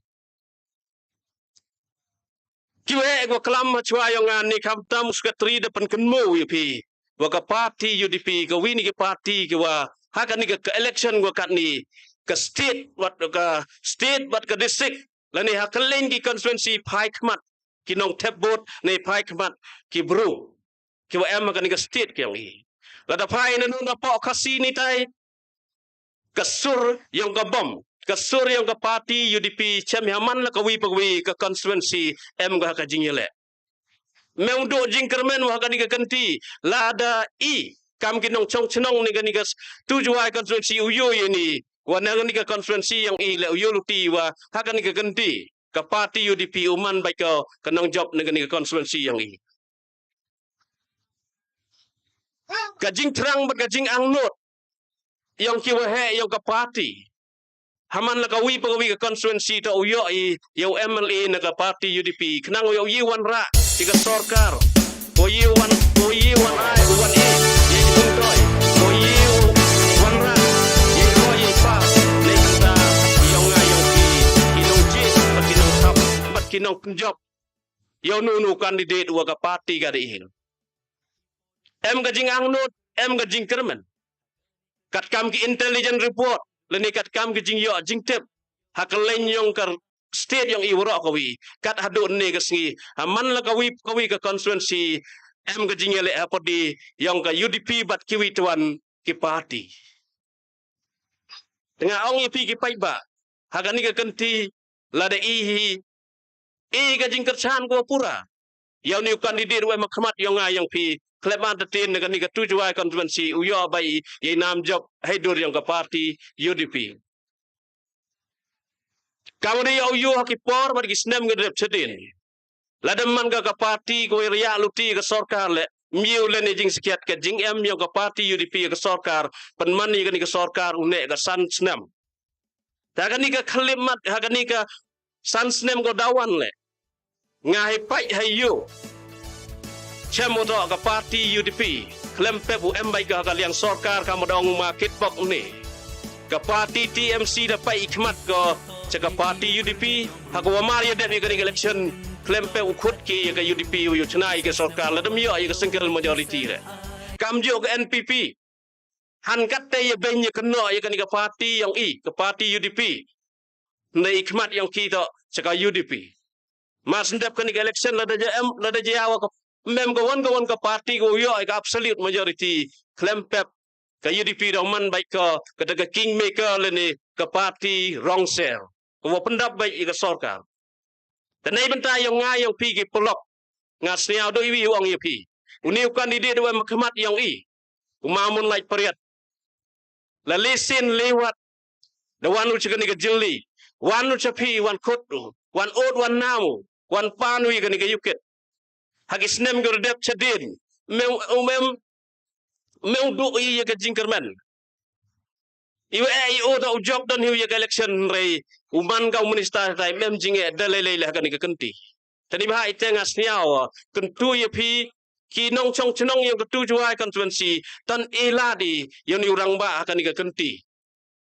Kiwe ko kelam chua yung ni kamtam sekretari depan kenmu yupi, waka party UDP, ka wini ki party kiwa, hakan iga ke election ko kat ni, ke state, wat ka district, lani hakaleng ki constituency pai kemat, kinong tebot ni pai kemat ki bru ki wa em kan ka state ki ngi la da pai na no po kasi ni tai kasur yang ka bom kasur yang ka party UDP chem haman la ka wi pagwi ka constituency em ga ka jingle meung do jingkermen wa kan ka kanti la da I kam kinong chong chnong ni kan ka tujuai constituency uyo ni wa na kan ka constituency yang I le uyo luti wa ha kan ka kanti ka party UDP uman bai ka kanong job na ka constituency yang I kajing terang berkajing angnut yang kiwahe yang ka party haman la kawi pagawi ka constituency to uyo yung MLA na ka party UDP kenang uyo yiwan ra tiga sorkar ko yiwan ai uwan e yiwan toy ko yiwan ra yiwan yi pa le kanta yung ngayong kinong jis pat kinong tap pat kinong job yung nunu candidate wa ka party ka dihin em gajing angnut em gajing kermen kat kam ki intelligence report leni kat kam ki jing yo jing tip hakalen yong kar state yang iwro kawi kat hadu ne gasngi aman la kawi ka constituency em gajing ele apodi yang ka UDP bat kiwi tuan ki party tengah ong ipi ki paidbah hagani ka kanti lada ihi gajing kerchan ko pura yang ni kandidat wa makhamat yang ngayang pi Kleman tetin dengan ni ketujuh konstituensi uyo bai ye nam job hidur yang ke parti UDP. Kamu ni uyo hakipor bagi snem ngedep cetin. Ladaman ke parti ko riak luti ke sorkar le miu le ni jing sekiat ke jing em yang ke parti UDP ke sorkar penmani ke ni ke sorkar unek ke san snem. Hakan ni ke kalimat hakan ni ke san snem ko dawan le. Ngai pai hayu. Cemo to ka parti UDP klem pep UM bai ka liang sorkar ka modong market bok ni ka parti TMC da pai ikmat ko ka parti UDP ha ko maria de ni election klem pep khut ki ka UDP yu chnai ka sorkar la dam yo ka single majority re kam jo ka NPP han kat te ye ben ye kno ye ka parti yang ka parti UDP nei ikmat yang ki to ka UDP mas ndap ka election la da awa mem kawan ka parti ko yo ka absolute majority klempep ka UDP roman baik ka daga kingmaker leni ka parti wrong sale ko pendap baik ka sorkar tanai benta yang ngai yang pi ki pelok ngasniau do iwi wang yepi uniu kandidat wa makhamat yang Moonlight Pariat la lesin lewat the one which ka jeli one which pi one kotu one old one namu one panui ka yukit hagis nem gordep chadin meu du iya ka jingkerman Iwa IO ta ujok dan hiu ya election rei uman kau minister tai mem jinge dalai lah kan ke kenti. Tani bah ite ngas niaw kentu ya pi ki nong chong chnong yang ketu juai constituency tan eladi yang ni urang ba kan ke kenti.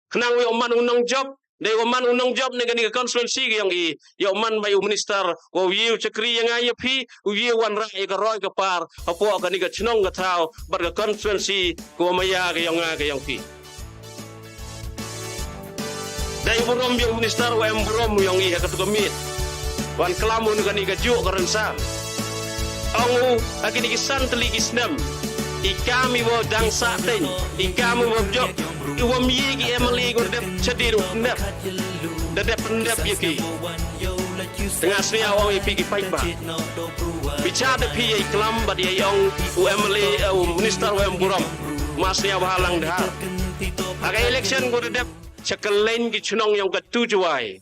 Kenang we oman unong job de oman unong job ne kan ke constituency yang i ya oman mai minister wo yiu chakri yang ai pi u yiu wan ra ke roi ke par apo kan ke chnong ke thau bar ke constituency ko maya ke yang pi. Dai burom yang minister wa burom yang i ka tukamit wan kelamun kan i ka ju ka rensan au akini kisan teli kisnam ikami wo dang sa ten ikami wo jok iwam yigi emali go dep chadiru ndep dep ndep yiki tengah sini awang i pigi paidbah bicara pi kelam bad ye yong u emali minister wa burom masnya bahalang dah aga election go dep cekelen ki chnong yang ketu juai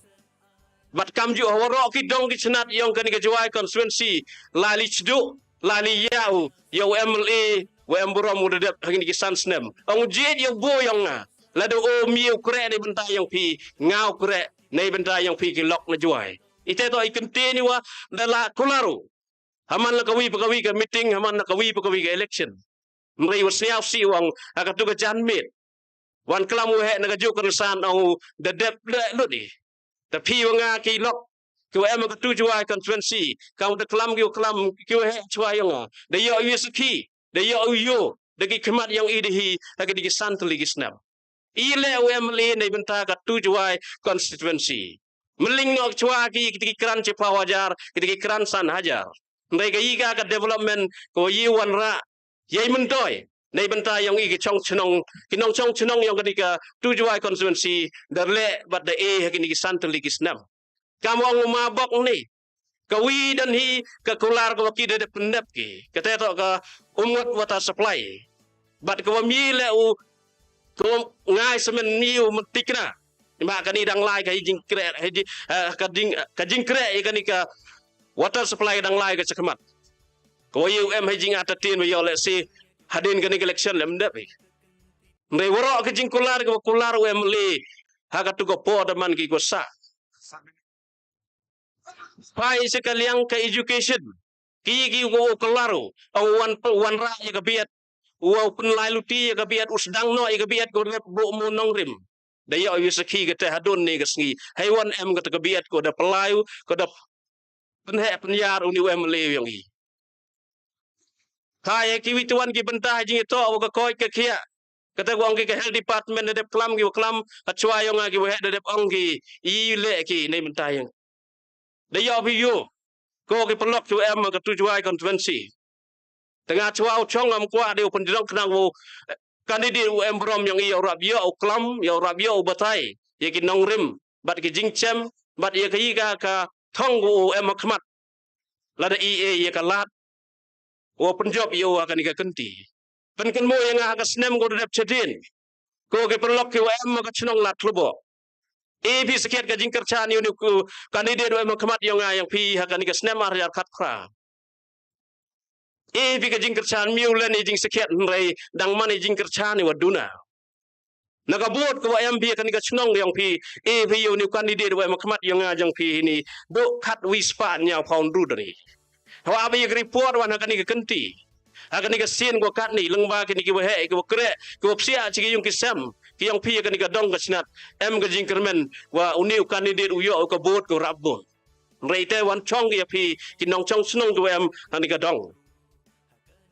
bat kam ju hawaro ki dong ki chnat yang kan ke juai constituency lali chdu lali yau yo MLA wa emburam udap hangin ki sansnem ang jid yo bo yang nga lado o miu kre ni benta yang pi ngau kre nei benta yang pi ki lok na juai ite to ikente ni wa dala kularu haman la kawi pakawi ka meeting haman la kawi pakawi ka election mrei wasniau si wang akatu ka janmit wan kelamu he na gaju kersan au the dep le di tapi wanga ki lok ki em ka tu juai constituency kau de kelam ki he chuai nga de yo yuski de yo de ki kemat yang idihi ag di san tuli gisnam ile em le nei benta ka tu juai constituency meling nok chua ki kran cepa wajar ki kran san hajar ndai ga iga ka development ko yi wan ra yai mentoi nei benta yang i ki chong chnong yang ketika tujuai constituency darle bat da e hakini ki santli kisnam kamong mabok ni kawi dan hi ka kular ko ki de pendap ki kata to ka umut wata supply bat ko mi le u ko ngai semen niu metikna ma kani dang lai ka jing kre ka jing kre kanika water supply dang lai ka chakmat ko yu em hijing atatin yo le si hadin kan election lem dep ndai woro ke jing kular emli haga tu ko po da man ki ko sa pai sekaliang ke education ki go kularu au wan ra ya gabiat wa pun lai luti ya gabiat usdang no ya gabiat go bo mo nong rim da yo yu saki ke te hadun ni ke sngi haiwan em ke gabiat ko da pelayu ko da penhe penyar uni emli yang i Kaya kiwi tuan ki bentah jing itu awak koi ke kia. Kata wong ki ke health department de klam achwa yo nga ki we de ong ki i le ki nei bentah yang. De yo pi yo ko ki pelok tu em ke tujuai constituency. Tengah chwa chong am kwa de open dirok nang wo kandidat UM Brom yang i rap yo klam yo rap yo batai. Ye ki nong rim bat ki jing chem bat ye ki ka thong wo em khmat. Lada EA ye ka lat o penjob yo akan ika kenti penken mo yang aga snem go dep chedin ko ke perlok ke em ka chnong Ladthadlaboh e bi sekiat ka jingkar chan yo ku kandidat em khamat yo nga yang pi akan ika snem ar yar khat khra e bi ka jingkar chan miu len jing sekiat rei dang man jingkar chan ni waduna nakabot ko em bi akan ika chnong yang pi e bi yo ni kandidat em khamat yo nga jang pi ni do khat wispa nya pound rudari Hawa abi report wan akan ni kenti. Akan ni sin go kat ni lengba kini ki wahe ki kre ki opsia chi yung kisam ki yang pi akan ni dong ka snat em ga jingkermen wa uniu kandidat uyo ka bot ko rabon. Reite wan chong ki pi ki nong chong snong ko em ani ka dong.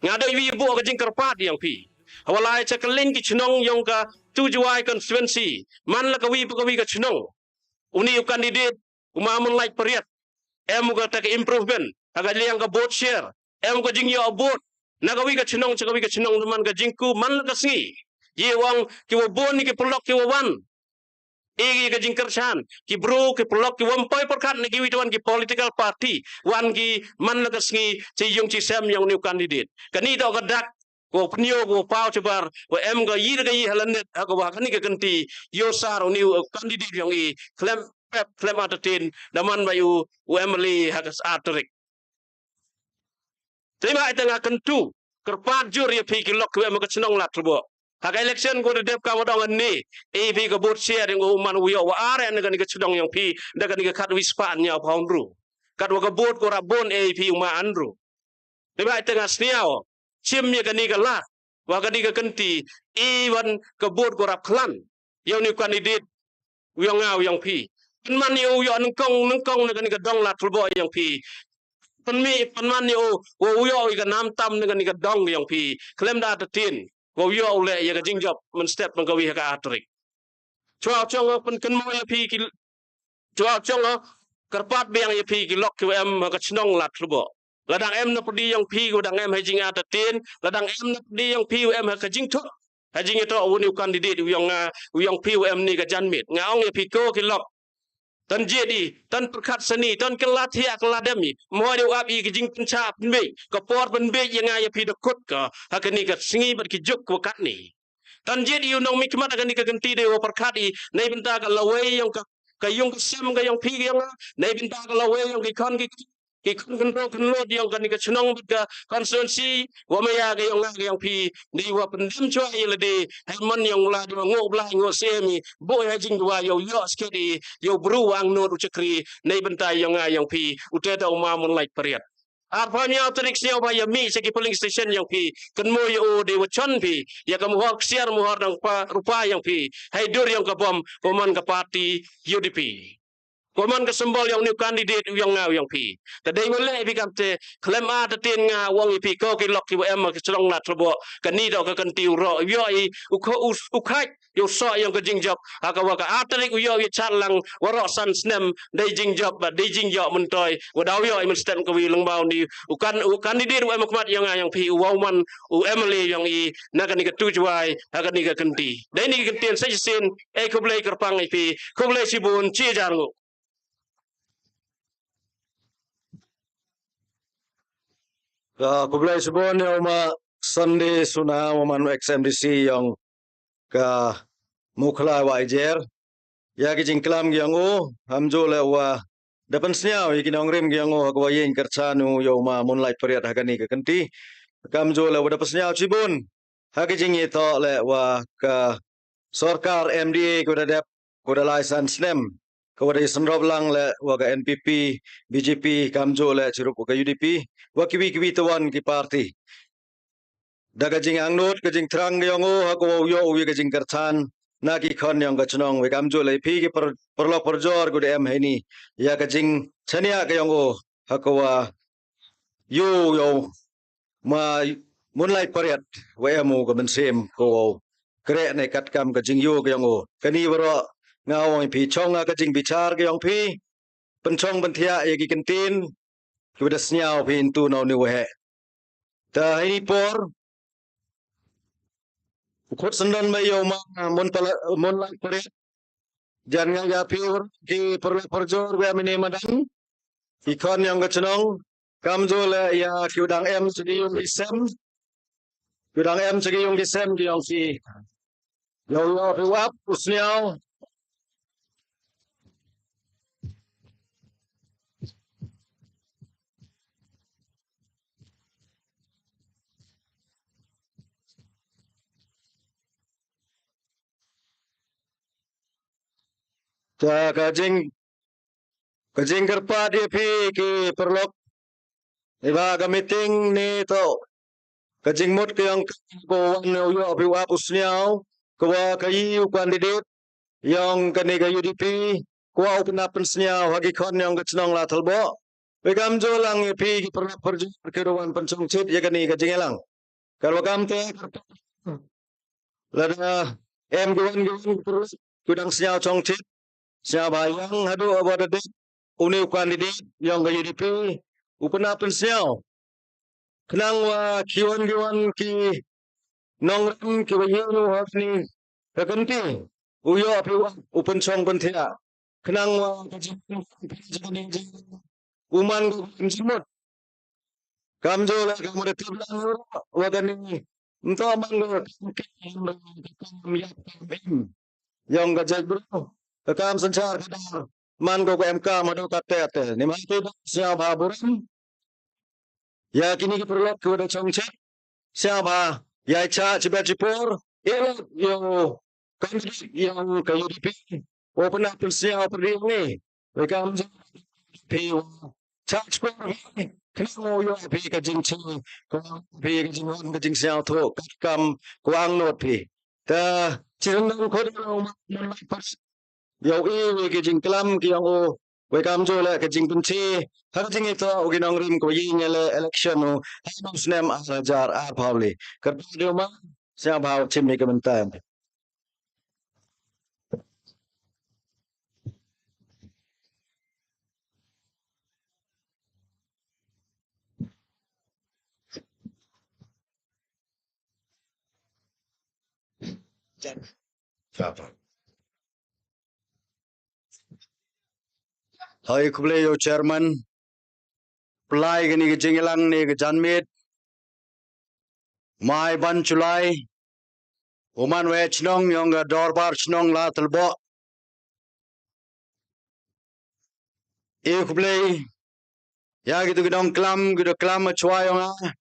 Ngada wi bo ka jingker pat yang pi. Hawa lai cha kelin ki chnong yung ka tujuai constituency man la ka wi ka chnong. Uniu kandidat Moonlight Pariat em ga ta improvement agak liang ka bot share em ko jing yo bot nagawi ka chnong man ka jingku man ka si ye wang ki wo bon ni ki pelok ki wo wan e ka jing kersan ki bro ki pelok ki wam poi perkat ni ki wan ki political party wan ki man ka si chi yung chi sem yang new candidate kani do ka dak ko pnio ko pau cebar ko em ga yi halanet ko wa kani ka kenti yo sar new candidate yang i klem atatin daman bayu UMLI hakas atrik Terima tengah kentu kerpat jur ya pi kilok ke em ka chnong Ladthadlaboh hak election ko dep ka modong ni AP ka bot share ngo man uyo wa are na kan ka chudong yang pi da kan ka khat wispan nya paundru kat wa ka bot ko rabon AP ma andru di ba tengah sniao chim ya kan ni ka lat wa kan ni ka kenti iwan ka bot ko rap klan yo ni candidate uyang ngau yang pi man ni uyo nang kong na kan ka dong lat tulbo yang pi penman ni wo uyo i ka nam tam na kan ka dong yang pi klem da ta tin wo uyo le ya ka jingjop man step man ka wi ka atrik chwa chong pen kan mo ya pi ki chwa chong karpat beng ya pi ki lok ki em ka chnong lat tulbo ladang em na pudi yang pi ko dang em ha jing ata tin ladang em na pudi yang pi em ha ka jing thuk ha jing to wo ni candidate uyang pi em ni ka janmit ngaong ya pi ko ki lok tan jadi tan perkat seni tan kelatia keladami mo dia abi ke jing pencap be ke por ben be yang ya pi dekut ka hakani ka singi ber ki juk ko kat ni tan jadi unong mi kemat akan ka genti de wo perkat i nei benta ka lawe yang ka yung sem ka yang pi yang nei benta ka lawe yang ki kon kan lo yang kan ka chnong ka constituency wa ma ya ka yang pi ni wa pendem chwa ile de man yang la de ngo bla ngo semi bo ya jing wa yo skedi yo bru ang no chakri nei bentai yang pi uteta uma Moonlight Pariat Arpanya autorik siya ba yami sa polling station yang pi kan mo yo de wachon pi ya ka muhak siar muhar ng rupa yang pi hay dur yang ka bom koman ka party UDP Koman ka sembol yang new candidate yang ngau yang pi. Tadai mole pi kamte klem a tatin nga wang pi ko ki lok ki em ka strong na trobo kan ni do ka kan tiu ro yo i u khai yo so yang ka jingjop aka wa ka atrik yo i chan lang waro san snem dai jingjop ba dai jingjo mun toy wa daw yo i mun stem ka wi lang bau ni u candidate em kmat yang pi u man u emily yang i na kan ni ka tu jwai aka ni ka kanti. Dai ni ka tien sa sin e ko blai kerpang i pi ko blai sibun chi jarngo Kublai subon yang Sunday suna man XMDC yang ka mukla wa ijer ya ki jingklam yang hamjo le wa dapan sniao iki nong rim yang ko yin kerchanu yo ma Moonlight Pariat hagani ka kanti kamjo le wa dapan sniao cibun hagi jingi to le wa ka sarkar MDA ko da license nem ko da senrob lang le wa ka NPP BJP kamjo le cirup ka UDP wa kiwi tawan ki parti daga jing angnut ka jing trang yang ko yo wi ka jing kerchan na ki khon yang ka chnong we kamjo le pi ki perlo perjor ko em ni ya ka jing chania ka yang ha ko wa yo ma Moonlight Pariat we amu ka bensem ko kre ne kat kam ka jing yo ka yang kani waro ngawang pi chong ka jing bichar ka yang pi penchong penthia ya ki kentin kuda sniao pi intu no ni we ta ini por khot sandan mai yo ma Moonlight Pariat jan nga ya pi ki perjor we amini madang ikon yang ka chnong kamjo le ya kyudang em segi yung disem kyudang em segi yung disem ki yang si yo wap usniao ta kajing kerpa dia pi ki perlok iba ka meeting ni to kajing mot ke yang ko wan yo pi wap usniao ko wa kayi candidate yang kani ka UDP ko au penapen sniao hagi kon yang ka chnong Ladthadlaboh we kam jo lang pi ki perlok perju keruan pencong chit ya kani ka jing elang kalau kam te lada em gwan terus kudang sniao chong chit siapa yang hadu abada de uni candidate yang ka UDP upenapen sniao kenang wa kiwan ki nongram ki wayu hafni kakanti uyo api upen chong penthia kenang wa uman simut kamjo la kamure tiblang wa gani ento man yang gajak bro kam sanchar kadar man go MK madu kate ni mati siapa buram ya kini ki perlu ko da chongche siapa ya cha chibajipur Yung kandidat yung kay UDP. Open up siya pwede ni. Mereka UDP charge ko kaya yung UDP ka jing chi ko UDP ka jing hon ka jing siya to kam kuang not pi. Ta chiron ko man pas yung ka jing klam kiyang o Welcome to la kajing punci. Kajing ito o ginong rim ko yung election o hanong snem asajar a Pauli. Kerja ma siya bahaw chimney kementan. Hai kuble yo chairman plai gani ke jingilang ni ke janmit mai ban chulai uman we chnong yong ga dorbar chnong Ladthadlaboh e kuble ya gitu gidong klam chwa yong a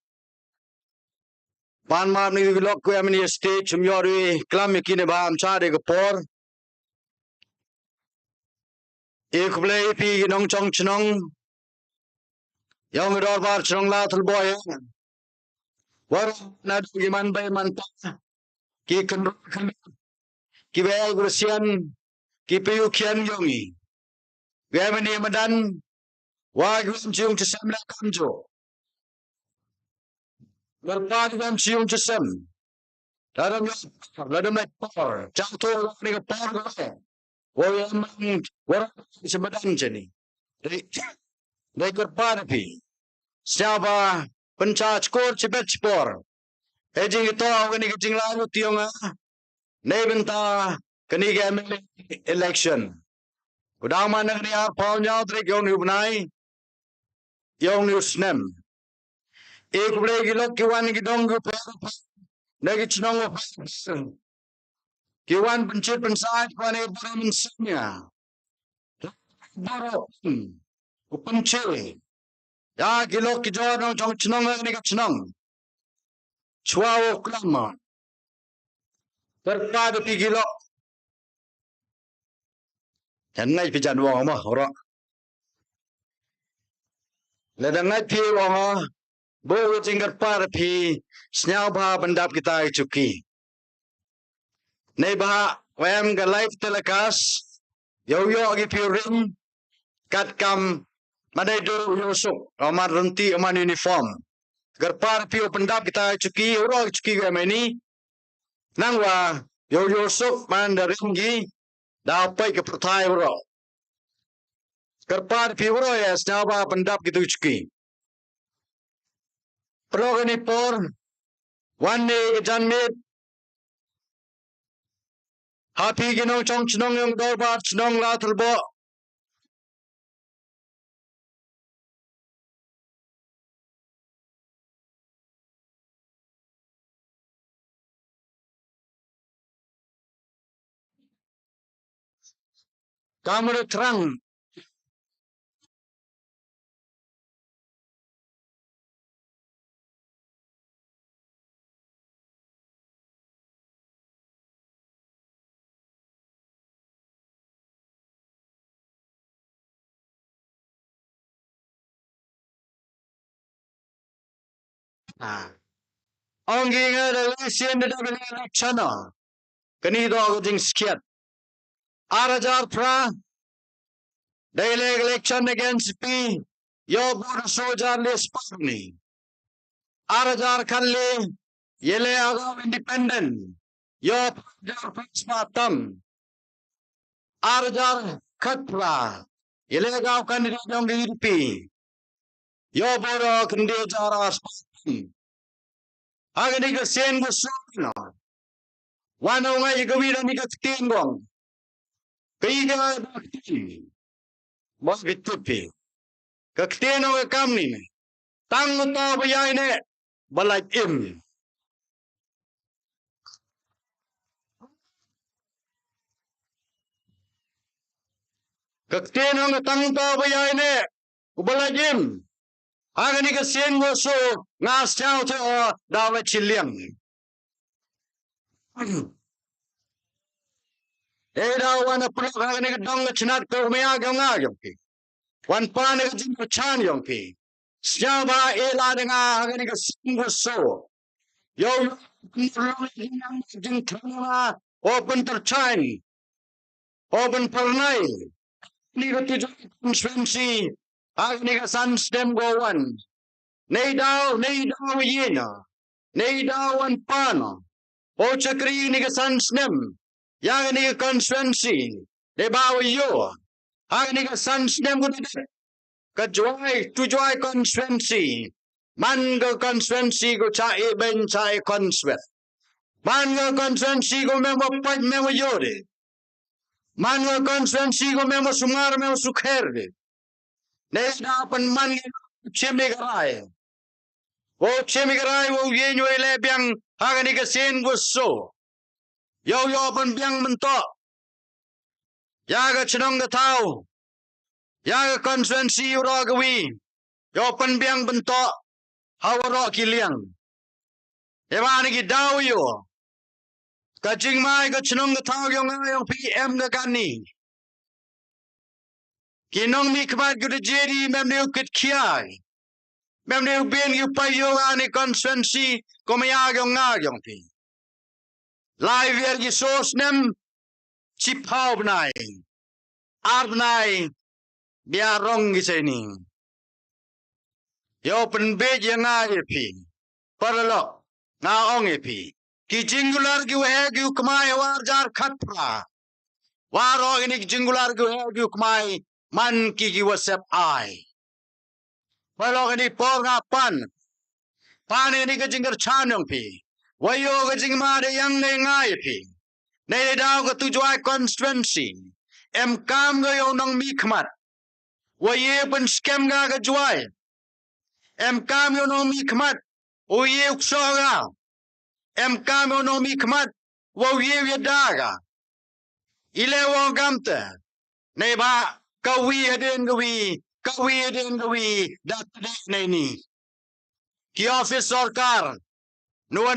pan ma ni lok ko amni stage chum yori klam kine ba am cha de ko por e kuble pi gidong chong chnong yong dorbar chnong Ladthadlaboh ya war na giman bay man pa ki kan ki be grusian ki piu kian yongi Gemini madan wag cium cesam la kamjo berpad gam cium cesam dalam la por jatuh ni ke por ke wo yang war sebadan jeni dari berpad pi siapa pencaj skor cepet spor ejing itu awak ni kecing lalu tiong nei benta kini game election udang mana ni apa nyau trik yong ni bunai yong ni snem एक बड़े किलो किवान की डोंग नगी चनोंग किवान पंचित पंसाज पाने बड़े मनसन्या बड़ो उपंचे या किलो की जो नों जोंग चनोंग नगी चनोंग चुआओ क्लमा terpadu 3 kilo jangan pijan wong mah ora ledangai pi wong bo jinggar par pi snyau ba bandap kita cuki nei ba wem ga live telekas yo gi piring kat kam madai do yosuk amar renti aman uniform garpar pi bandap kita cuki ora cuki ga meni nangwa yo yosuk man daringi dapai ke pertai ora garpar pi ora ya snyau ba bandap kita cuki progani por one day janmit happy ginong chong chnong yung dorbar chnong Ladthadlaboh kamu terang Ongi nga relation na dapat election na. Kanido ako ding skiat. Arajar pra. Dahil election against P. Yo pura sojar list parni. Arajar kalli. Yele ako independent. Yo jar pasmatam. Arajar katla. Yele ako kandidat yung UDP. Yo pura kandidat jar aspatam. Agad ni sen go na. Wano nga igawin ni katingong. Kaya nga bakti. Mas bitupi. Kaktino nga kamni. Tango to bayay ne. Balay im. Kaktino nga tango to bayay ne. Balay im. Agad ni sen go so. Nga siyaw to o dawat siliang. Eda wana pelok hak ni kedong ke cenat ke umea yang pi. Wan pa ni ke jing chan yang pi. Siapa ela dengan hak ni ke sungguh so. Yo jing kena open tercain. Open pernai. Ni ke tujuh konferensi. Hak ni ke sunstem gowan. Nei dau yena. Nei dau wan pana. O cakri ni ke sunstem. Yang ni ke konferensi. De bawa yo. Hak ni ke sunstem ko tujuai konferensi. Man ke konferensi ko cai ben cai konfer. Man ke konferensi ko memang paj memang yo de. Man ke konferensi ko memang sumar memang sukher de. Nei dapan man chemi garai. O chemi garai o yenyo ile biang hak ni ke sen ko so. Yo pen biang mentok. Ya ke cenong ke tau. Ya ke konferensi ura gawi. Yo pen biang bentok. Hawarok kiliang. Eba ni ki daw yo. Ka jing mai ka chenong ka tau yung ayong PM ka kani. Kinong mi kmat ku de jeri mem ne kit kiai. Mem ne ben yu pa yo ani konferensi komaya yung ngayong pi. Live yer ki sos nem chip hau bnai. Ar bnai biar rong ki seni. Yo pen bej yang ngaye pi. Paralok na ong pi. Ki jingular ki wehe ki ukmai war jar khatpra. Waro ini ki jingular ki wehe ki ukmai man ki wasep ai. Paralok ini por ngapan. Pan ini ki jinggar chanong pi. Wayo ki jingma de yang ne ngai pi. Ne daw ka tujuai constituency. Em kam ga yo nang mikmat. Waye pen scam ga ka juai. Em kam yo nang mikmat. Oye ukso ga. Em kam yo nang mikmat. Waye yadaga. Ile wong gamte. Ne ba kawi hadin kawi dat ne ni. Ki office sarkar. Nuwa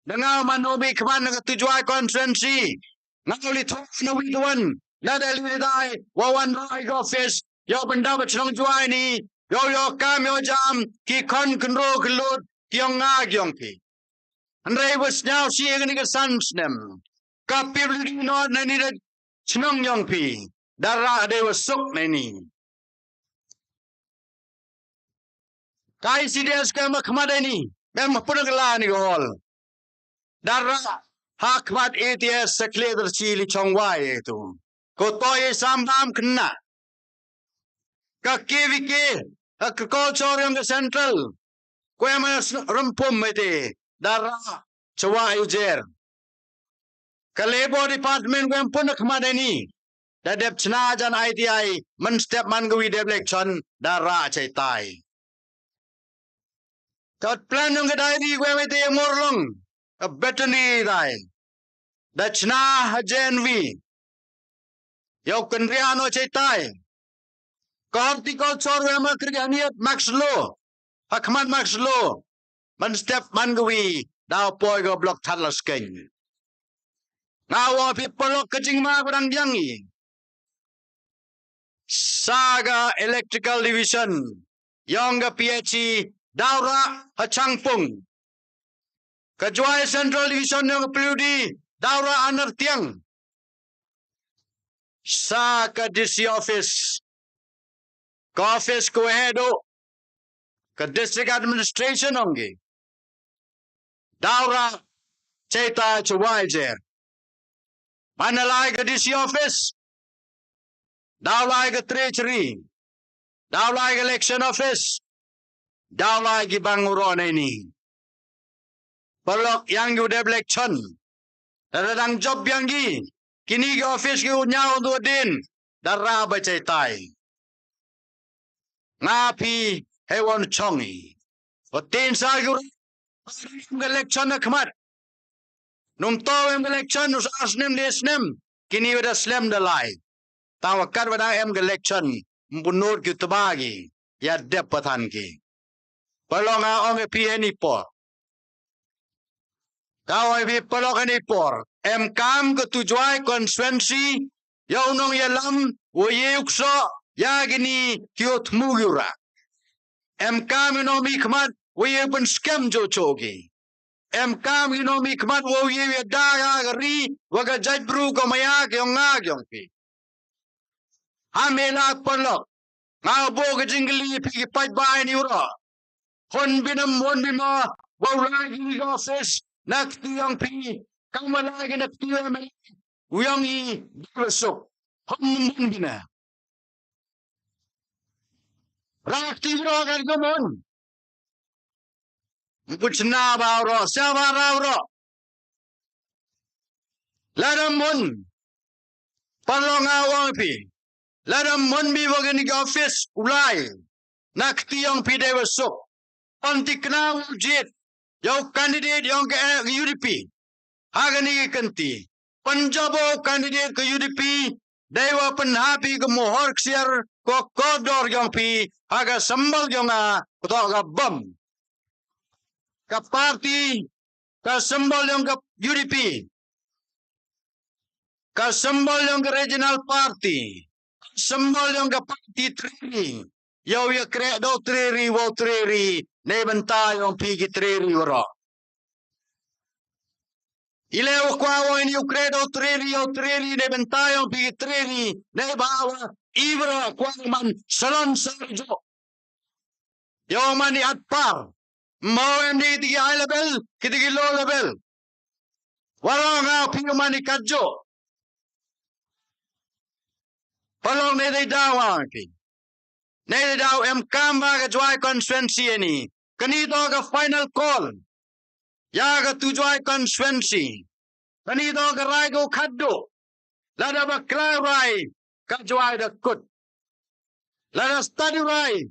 nangaw manobi kaman ng tujuai konferensi. Ngawli tof na widuan. Nadali dai wawan rai office. Yo pendapat senang juai ni. Yo kam yo jam ki kon kenro kelut ki yang ngagyong pi. Andrei was now seeing ni sansnem. Kapil di no na ni senang yong pi. Dara de was suk na ni. Kai sides ka makmada ni. Mem punagla ni gol. Dara hakmat ETS sekleder chili chongwai itu. Ko toye sambam kena. Ka KVK agriculture yung central. Ko mas rumpum ite. Dara chawa ujer. Ka labor department ko yung punakmada ni. Dadep chna jan ITI man step man gawi dep election dara chay tay. Ka plan yung kadai di ko yung ite morlong. A betani dai. Da chna hajenvi. Yo kendriano chay tay. Horticulture yang makriyaniat Max Law. Hakmat Max Law. Man step man gawi. Daw poy go blok tatlas keng. Ngawa pipolok kecing ma kurang diangi. Saga Electrical Division. Yongga PHE. Daura hachangpung. Kejuai Central Division yang peludi. Daura anar tiang. Saga DC Office. Ka office ko hedo. Ka district administration ongi. Daura ceta chuwai jer. Manalai ka DC office. Daulai ka treasury. Daulai ka election office. Daulai ki banguron ini. Perlok yang yu de election. Dadang job yang gi. Kini ki office ki unyao tu din. Darah bacetai. Ngapi hewan chongi. Otin sa yu election na kmat. Num tawem election us asnem desnem. Kini wada slem dalai. Tawakar wada em election. Mbunur ki tabagi. Ya depatan ki. Palonga onge PNI po. Kau ay pelok ni por. Kam ketujuan konstituensi ya unong ya lam wo ye ukso ya gini kiot mugura. Kam inomi kmat wo ye pen scam jo chogi. Kam inomi kmat wo ye da ya gari waga jajbru ko maya kyong nga kyong pi. Hamela pelok. Ngau bo ke jingli pi paidbah ni ura. Hon binam wow lagi goses nak tiang pi kang malagi nak tiang mai uyang I besok hon bina rak tiro kan gomon puchna ba ro sa ba ra ro ladam mon palong awang pi ladam mon bi wagani office ulai nak tiang pi de besok antik na ujit Yung candidate yung ke UDP. Hagani kanti. Punjabo candidate ke UDP. Dewa penhapi ke mohor ksiar ko kodor yung pi. Haga sambal yung kutok ka bom. Ka party. Ka sambal yung ke UDP. Ka sambal yung ke regional party. Sambal yung ke party triri. Yaw ya kredo triri wo triri. Nebenta yung pigi triri waro. Ileo kwawo in ukredo treri ne bentayo pi treri ne bawa ibra kwawo man salon sarjo yo mani atpar mo endi tigi high level kitigi low level wala nga pi mani kadjo palong ne dai dawa pi ne dai daw kamba ga joy constituency ni kanito ga final call ya ga tu joy constituency kanito ga raigo khaddo Lada bakla rai kajwai da kut. Lada study rai.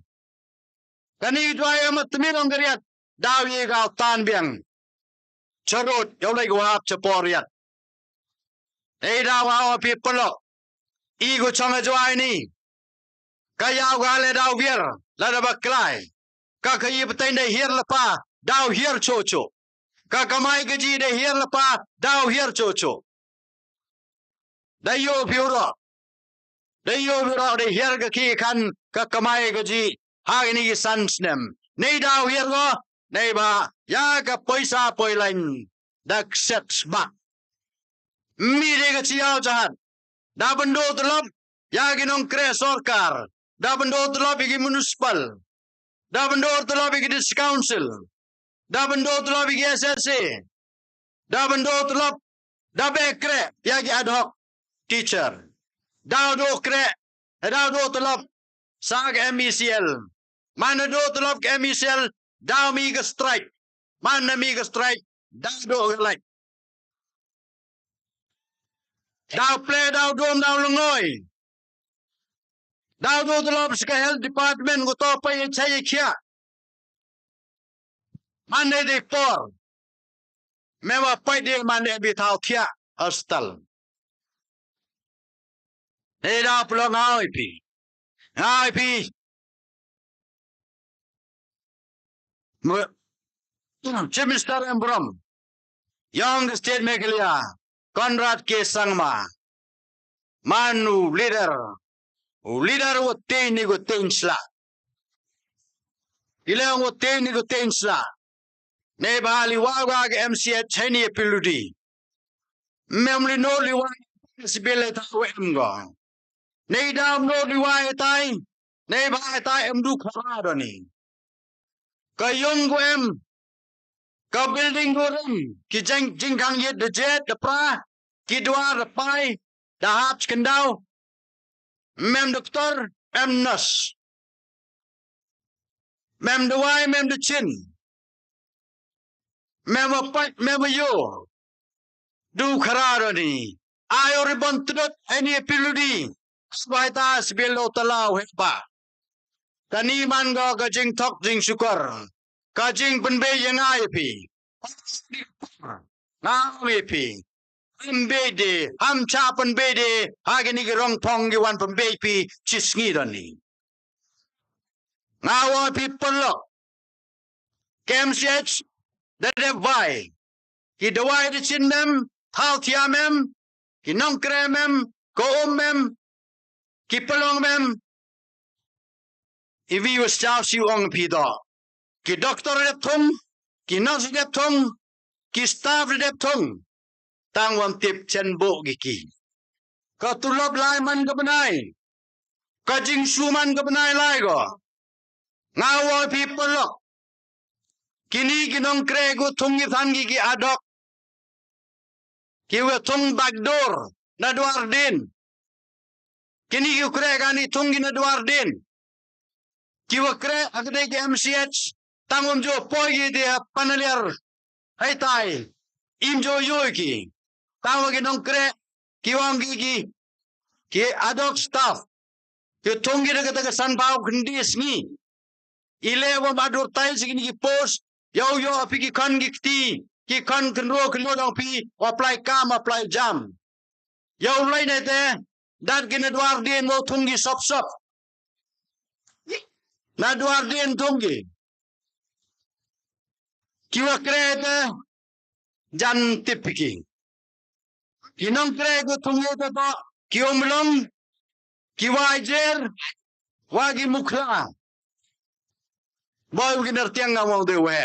Kani dwai amat minong gariat. Dawi gao tan biang. Charot yaw lay guwap chaporiat. Dawa api pelok. Igo changa jwai ni. Kaya gale daw vier. Lada baklai. Kakayi patay na hir lapa. Daw hir chocho. Kakamay gaji na hir lapa. Daw hir chocho. Dayo biuro de herga ki kan ka kamay gaji hagini gi sansnem nei daw hergo nei ba ya ka paisa poilain dak sets ba mi de ga chiao jahan da bando tulop ya ginong kre sorkar da bando tulop gi municipal da bando tulop gi dis council da bando tulop gi SSA da bando tulop da bekre ya gi ad hoc teacher Daw do kre, daw do tulop sag MECL. Mana do tulop ke MECL, daw mi ke strike. Mana mi ke strike, daw do like. Daw play, daw dom, daw lungoy. Daw do tulop sa health department ko to pa yung saya kya. Mana de por. Mewa pwede mana bitaw kya hostel. Daw pulong pi. Pi. Chief Minister Embrom, Young State Meghalaya, Conrad K. Sangma, Manu leader wo teni go tensla. Ilang wo teni go tensla. Ne bahali waga ke MCH cheni piludi. Memli no liwa sibele ta emgo. Ne dam no liwa tai. Ne ba tai emdu khara ni. Kayong go em ka building go rim ki jingkang yet de jet de pra ki dua de pai da hap skandau mem doktor em nurse mem de wai mem de chin mem a pat mem a yo du khararo ni ayo ribon tudot any piludi swaita sbelo talau hepa kani man go ka jing thok jing sukar ka jing penbe yang ai pi Ngami pi. Ambede, am chapan bede, agani rong pong wan pang baby, chisngi dani. Ngawa pi pelok. KMCH, that vai. ki dawai di chin mem, thao thia mem, ki nong kre mem, ko mem, ki pelong mem, ivi was chao siu ong pi do. Ki doktor dep thong, ki nurse dep thong, ki staff dep thong, tang wam tip chen bo giki. Ka tulop lai man ka benai, ka jing su man ka benai lai go. Ngawo pi pelok, kini kinong kre go thong ki than giki adok, ki we thong backdoor na duar din. Kini ki kre gani thong ki na duar din. Ki we kre agde ki MCH, tangom jo poi ki dia panaliar, hai tai, im jo yoi ki. Tawa ki nong kre, ki wang ki adok staff, ki thong ki na kata san pao kandis ni. Ile wa madur tai segini ki post, yo api ki kan ki kan kenro dong pi, apply kam, apply jam. Yo lai ne te, dat ki na duar din mo thong ki sop. Na duar din thong ki. Ki wa kre te, jan tip ki. Ki nong kre ko thong ki to, ki omlong, ki wajer, wagi mukla. Boy ki nertiang nga mo de we.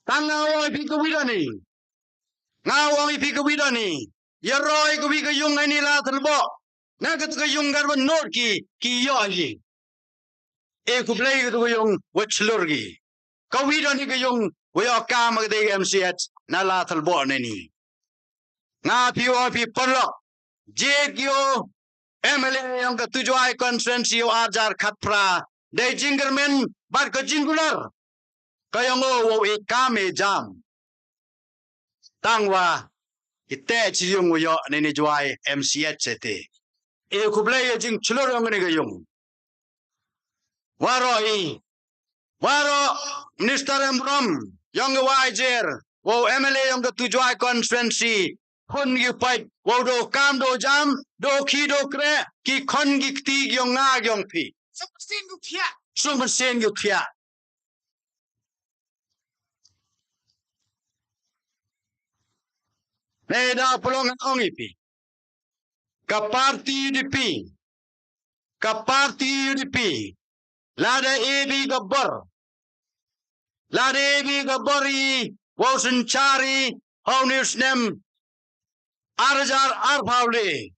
Tangaw pi ko widani. Ngaw pi ko widani. Yaroi ko wi ko yung ani Ladthadlaboh. Nagat ko yung garban nor ki yoji. E ko play ko yung wachlurgi. Ka widani ko yung wayo ka magde MCH na Ladthadlaboh nani. Nga pi perlo. Je kyo MLA yung katujuai conference yo ajar khatpra. De jingermen bar ko jingular. Kaya ngo wo ikame jam. Tangwa ite chi yung yo ni juai MCH ete. E kublay jing chulor yung ni gayong. Waro Minister Embrom yung wajer wo MLA yung tujuai conference hun yu pai wo do kam do jam do ki do kre ki kon gi ti yung nga yung pi. Sumasin yu tia. Neda pelong ang ipi. Ka parti UDP. Lada ebi gabbar. Lada ebi gabbari. Wosen chari. Haunis nem. Arjar arpavle.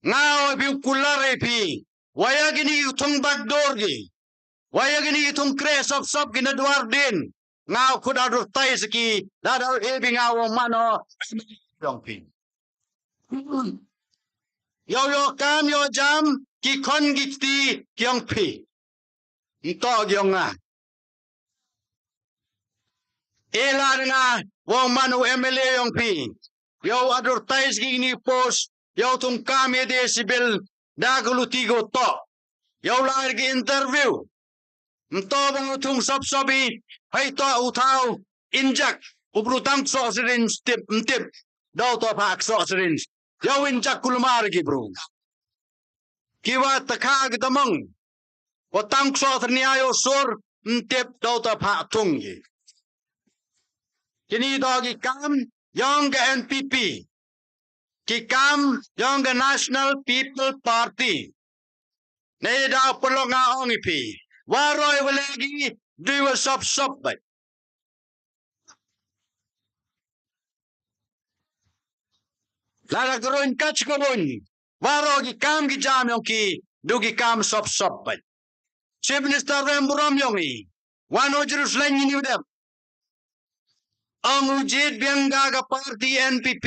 Ngao ebi kular epi. Waya gini itong bagdorgi. Waya gini itong kre sop ginadwar din. Ngao kudadur tay saki. Lada ebi ngao mano. Yung pi. Yo kam yo jam ki kon gikti kyong pi. Ito gyong nga. Ela nga wo manu MLA yung pi. Yo advertise gini post yo tung kami decibel dagulutigo to. Yo lahir gi interview. Ito bang tung sop-sobi hay to utaw injak ubrutang so sirin tip. Daw to pak so sirin. Yo injak kulmar gi bro. Kiwa takag damang. Watang so niayo sur tip daw to pak tungi. Kini dogi kam yang ke NPP. Ki kam yang ke National People Party. Nei daw perlo nga ongipi. Waroy walagi diwa sop bay. Lala karon catch karon. Waro gi kam gi jam yung ki dugi kam sop bay. Chief Minister Remburam yung wano Jerusalem yun dem. Ang ujid biyang gaga party NPP.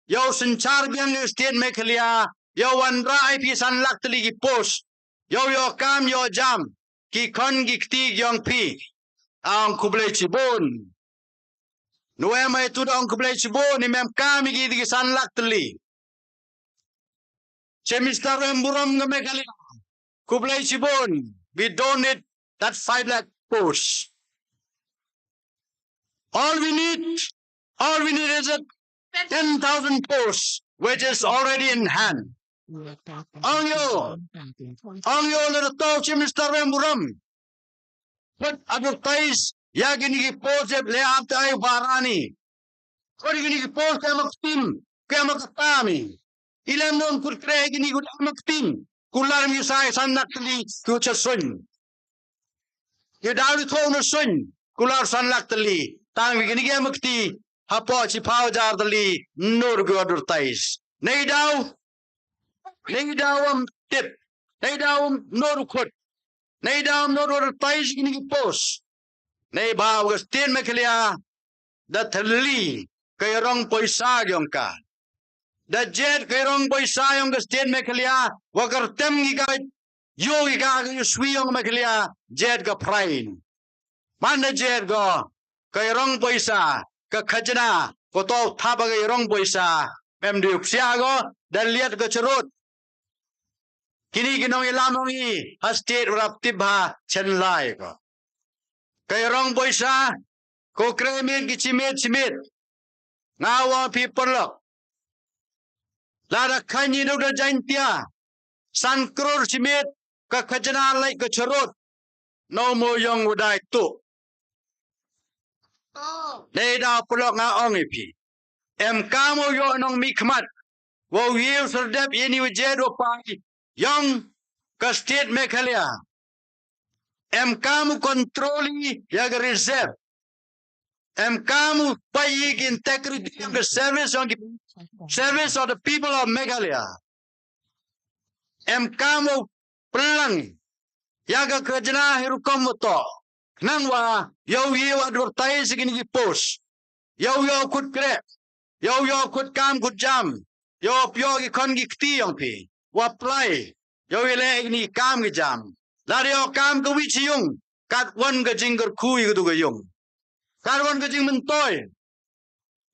Yaw senchar biyang state Meghalaya. Yaw wanra ay pisan laktali gi post. Yaw kam yo jam. Ki kon gi ktig yung pi. Ang kublay chibon. Nuema itu ang kublay chibon. Imem kami gi san laktali. Semester Remburam ng Meghalaya. Kublay chibon. We donate that 5 lakh posts. All we need is a 10,000 posts, which is already in hand. Ang yo na to, Mr. Remburam. But advertise Ya gini ki pose le apte ay barani. Kori gini ki pose kaya makatami. Ilan non kurtre gini kut amaktim. Kular mi sai sanak tali kucha sun. Ye dawi thong sun. Kular sanak tali. Tang gini kaya makti. Hapo chi pao jar tali nur godur tais. Nei daw am tip. Nei daw am nur kut. Nei daw am nur tais gini ki pose. Nei ba Agustin Meghalaya da tali kay rong poisa gyong ka. Da jet kay rong poisa yung Agustin Meghalaya wakar tem gi ka yogi ka yu swi yung Meghalaya jet ka prain. Man da jet go kay rong poisa ka khajna ko to thaba kay rong poisa mem diuk sia go da liat ka churut. Kini ginong ilamong i ha state rap tibha chenlai ko. Kay rong poisa ko kremit ki chimit ngawa people lo lada kanyi do da jantia san kror chimit ka khajna lai ka chorot no mo yong udai tu nei da pulok nga ong ipi em kamo yo nong mikmat wo yew serdep yeni ujedo pai yong ka state Meghalaya em kamu kontroli ya reserve em kamu payig integrity of the service of the people of Meghalaya. Em kamu pelang yaga kerjana hirukom to. Nangwa yo advertise gini post. Yo kut krep. Yo kut kam kut jam. Yo pyo ki kon ki kti yong pi. Wa apply. Yo le gini kam ki jam. Lari yo kam ko wichi yung. Kat wan ka jingger kui ko ga yung. Kat wan ka jing mentoy.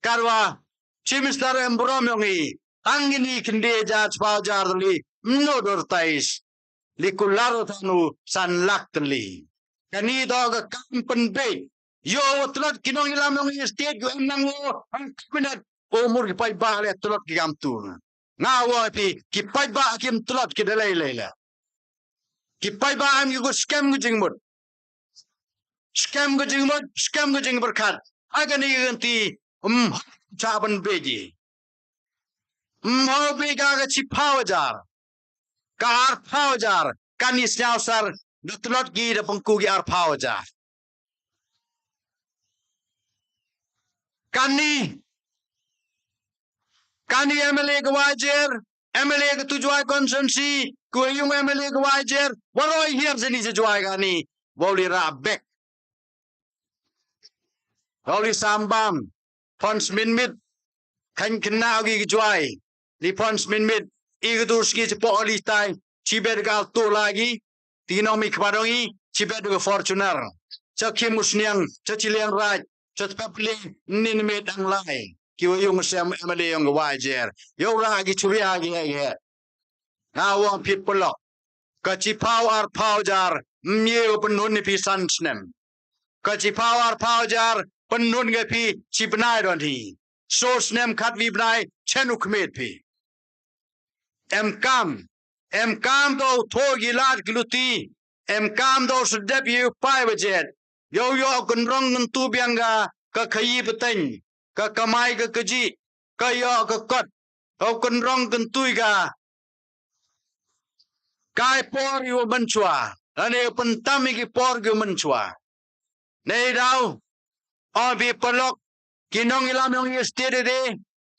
Karwa Chimistar embrom yung i. Angini kinde jat pa jarli. No dortais. Likularo tanu san laktali. Kani dog kampen be. Yo tulad kinong ilam yung estate yo nang wo ang kabinet umur ki paidbah le tulad ki gamtun. Ngawo pi ki paidbah kim tulad ki dalay layla. Ki paidbah am yugo scam go jingmut. Scam go jingmut khat. Agani ganti chaban beji. Mau bega ga chi pawajar. Ka pawajar kanis nyausar dutulot gi da pengkugi ar pawajar. Kani MLA ke wajar, MLA ke tujuan konsensi, kuyung MLA ke wajar, walau hier sini sejuai kani, boleh rabek, boleh sambam, pons minmit, kan kena lagi kejuai, di pons minmit, ikut ski cepat oli tay, cibet gal tu lagi, tinomi kepadongi, cibet ke Fortuner, cakim musniang, caciliang raj, cacapling ninmit ang lai. Kiwa yung MLA yung wajar. Yung lagi cubi lagi ya. Ngawang people lo. Kacipaw ar paujar. Myew penun ni pisan snem. Kacipaw ar paujar. Penun ke pi cipnai don hi. So snem kat vi bnai chenuk met pi. Em kam do to gilad gluti. Em kam do sedep yu pai bajet. Yo kunrong ngentu biangga ka khayi peteng. Ka kamai ka keji, ka yo ka kot, kau kenrong kentui ka, kai por yu menchua, ane pentami ki por yu menchua. Nei dau, abi pelok, kinong ilam yung estate de,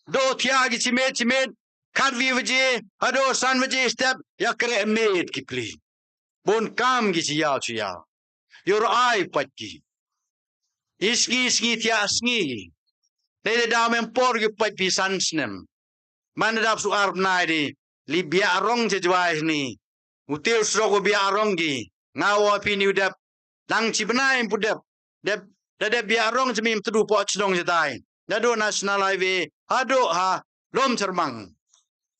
do tia ki cimet, kat vi vaje, ado san vaje step, ya kere emet ki pli. Bon kam ki chiyao, yor ai pat ki. Iski tia asngi. Nei da men por yu pat pisan snem. Man dap su arp nai di li bia rong je jwai ni. Util sro bia rong gi. Ngawo pi ni dap lang chi benai pu dap. Dap bia rong je mim tu po chdong je dai. Dado national highway ado ha lom cermang.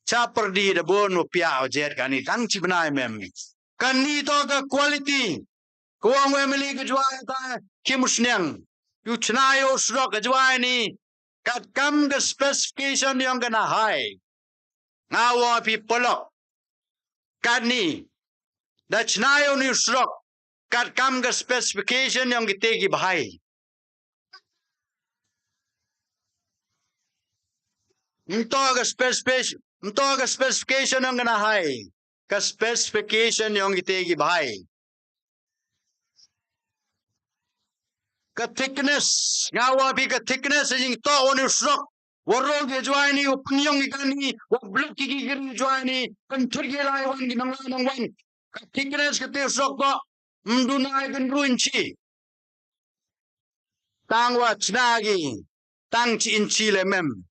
Cha perdi da bon mo pia o jet kan ni lang chi benai mem. Kan ni to ka quality. Kuang family ke jwai ta kimusnyang. Yu chnayo sro ke jwai ni. Kat kam ke specification yang kena high. Ngawa pi polok. Kat ni. Da chnayo ni srok. kat kam ke specification yang kita gi bahai.Ento ke specification yang kena hai. Ke specification yang kita gi bahai. Ke thickness, ngawa pi ke thickness jing to on usrok. Warol ge joini opinion igani, wa block ki giri joini, pentur ge lai wan gi nang wan. Ke thickness ke te usrok ko mdunai gen ruinchi. Tang wa chnagi, tang chi inchi le mem.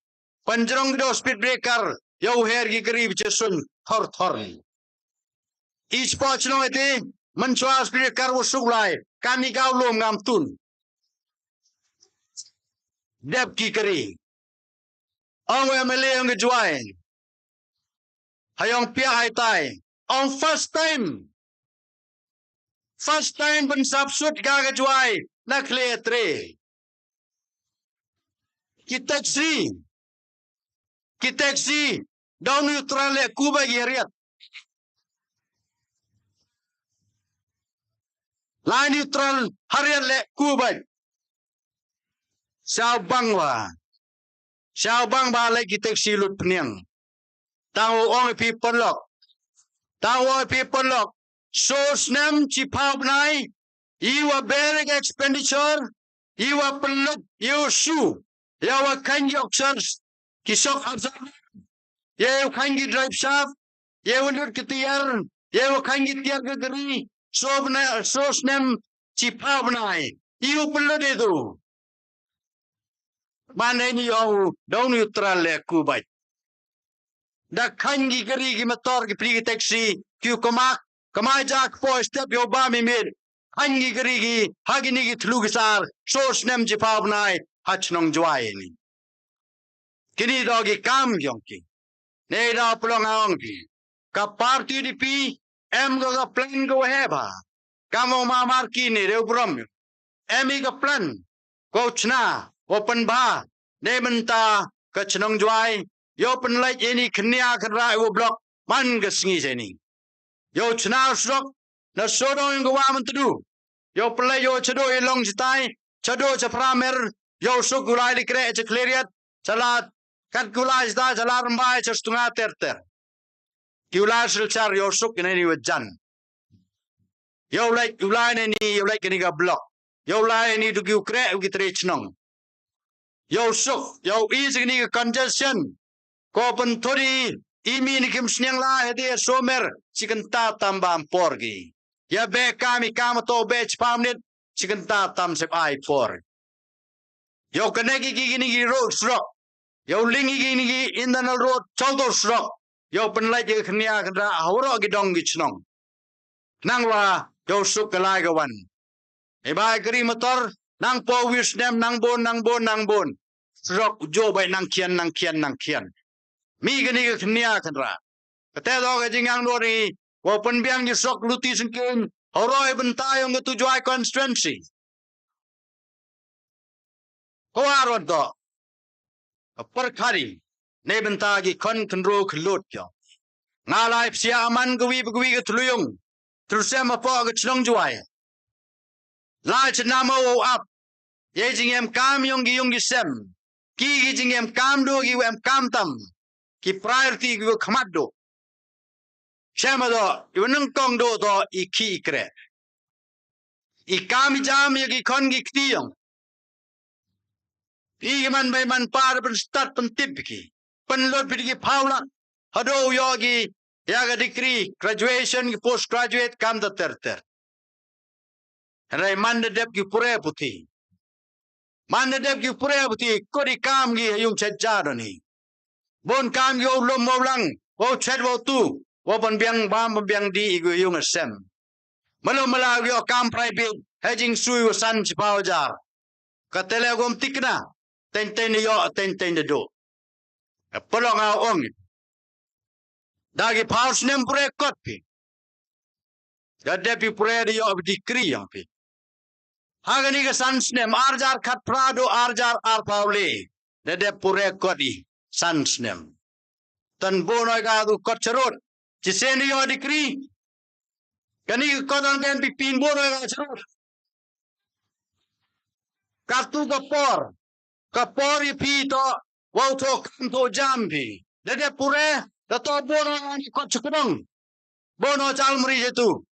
Panjrong do speed breaker, yo her gi giri bichesun thor thor. Each patch no ete, manchwa speed breaker wo suglai, kami gau lom ngam tun. Deb ki kari. Ang MLA ang gejuain. Hayong pia hai tai. Ang first time ben subsut ga gejuai. Na clear tre. Ki taxi. Down neutral le kuba geriat. Line neutral harian le kuba. Sao bang ba le ki taxi lut pniang. Tao ong people lock. So snem chi pau nai. You are bearing expenditure. You are peluk. You shoe. You are kind yoksers. Kisok absar. You kind drive shaft. You will kitiar. You kind tiar gari. So snem chi pau nai. You peluk itu. Mana ni au down neutral le kubai. Da kangi gari gi motor gi pri taxi kyu kamai jak po step yo ba mi mir kangi gari gi hagini gi thlu gi sar so snem ji pa bnai hachnong jwai ni kini do gi kam yong ki nei da plong aong ki ka party UDP em go plan go he ba kamo ma mar ki ni re brom emi ga plan ko chna open ba nei menta ka chnong jwai yo pen like ini kenia kra wo block man ga sngi seni yo chna srok na sodo ngo wa man tu yo play yo chado long jitai chado cha pramer yo sugulai likre cha cleariat salat kat gulai sta salar mbai cha stunga terter kiula sil char yo suk ni wajan yo like ulai ni yo like ni ga block yo lai ni du gi kre gi tre chnong yo suk yo is ni ga congestion ko pen thori imi ni kim snyang la hede somer chicken ta tambam porgi ya be kami kam to be chpamnit chicken ta tam sep ai por yo kanegi gi ni gi road srok yo lingi gi ni gi internal road chawdo srok yo pen lai ge khnia kra hawro gi dong gi chnong nangwa yo suk kalai ga wan e bai gri motor nang po wis nem nang bon srok jo bai nang khian mi gani ga khnia khanra kate do ga jingang do ri wo pen biang ji sok luti sin ken horoi ben ta yong tu joy constituency ko arot do par khari ne ben ta gi kon control khlut kyo nga lai sia man gwi ga thluyong trusem po ga chnong joy lai chnamo up ye jingem kam yong gi sem ki jingem kam do gi wem kam tam ki priority gi khmat do chama do iwanang kong do iki kre ikami jam gi kon gi ktiong pi man bai man par pen start pen tip ki pen lot pi gi paula hado yogi ya ga degree graduation ki post graduate kam da ter rai man de dep ki pure puti ko di kam gi yung chajja do ni bon kam yo lom mo lang wo chat wo tu wo ban biang bam biang di gu yung sem malo mala yo kam private hedging sui wo san chpao jar ka tele gom tikna ten yo ten de do polong a ong dagi paus nem pre kot pi da depi pre de yo dikri yang pi hagani ga san nem arjar khat prado arjar ar paule de de pure kodi sans nem tan bonoi ga du kot charot chiseni yo dikri Kani konon kan pipin bono yang cerut. Kartu kapor ipi to wau to kam to jampi. Dede pure da to bono yang ikut cukurong. Bono chal meri itu.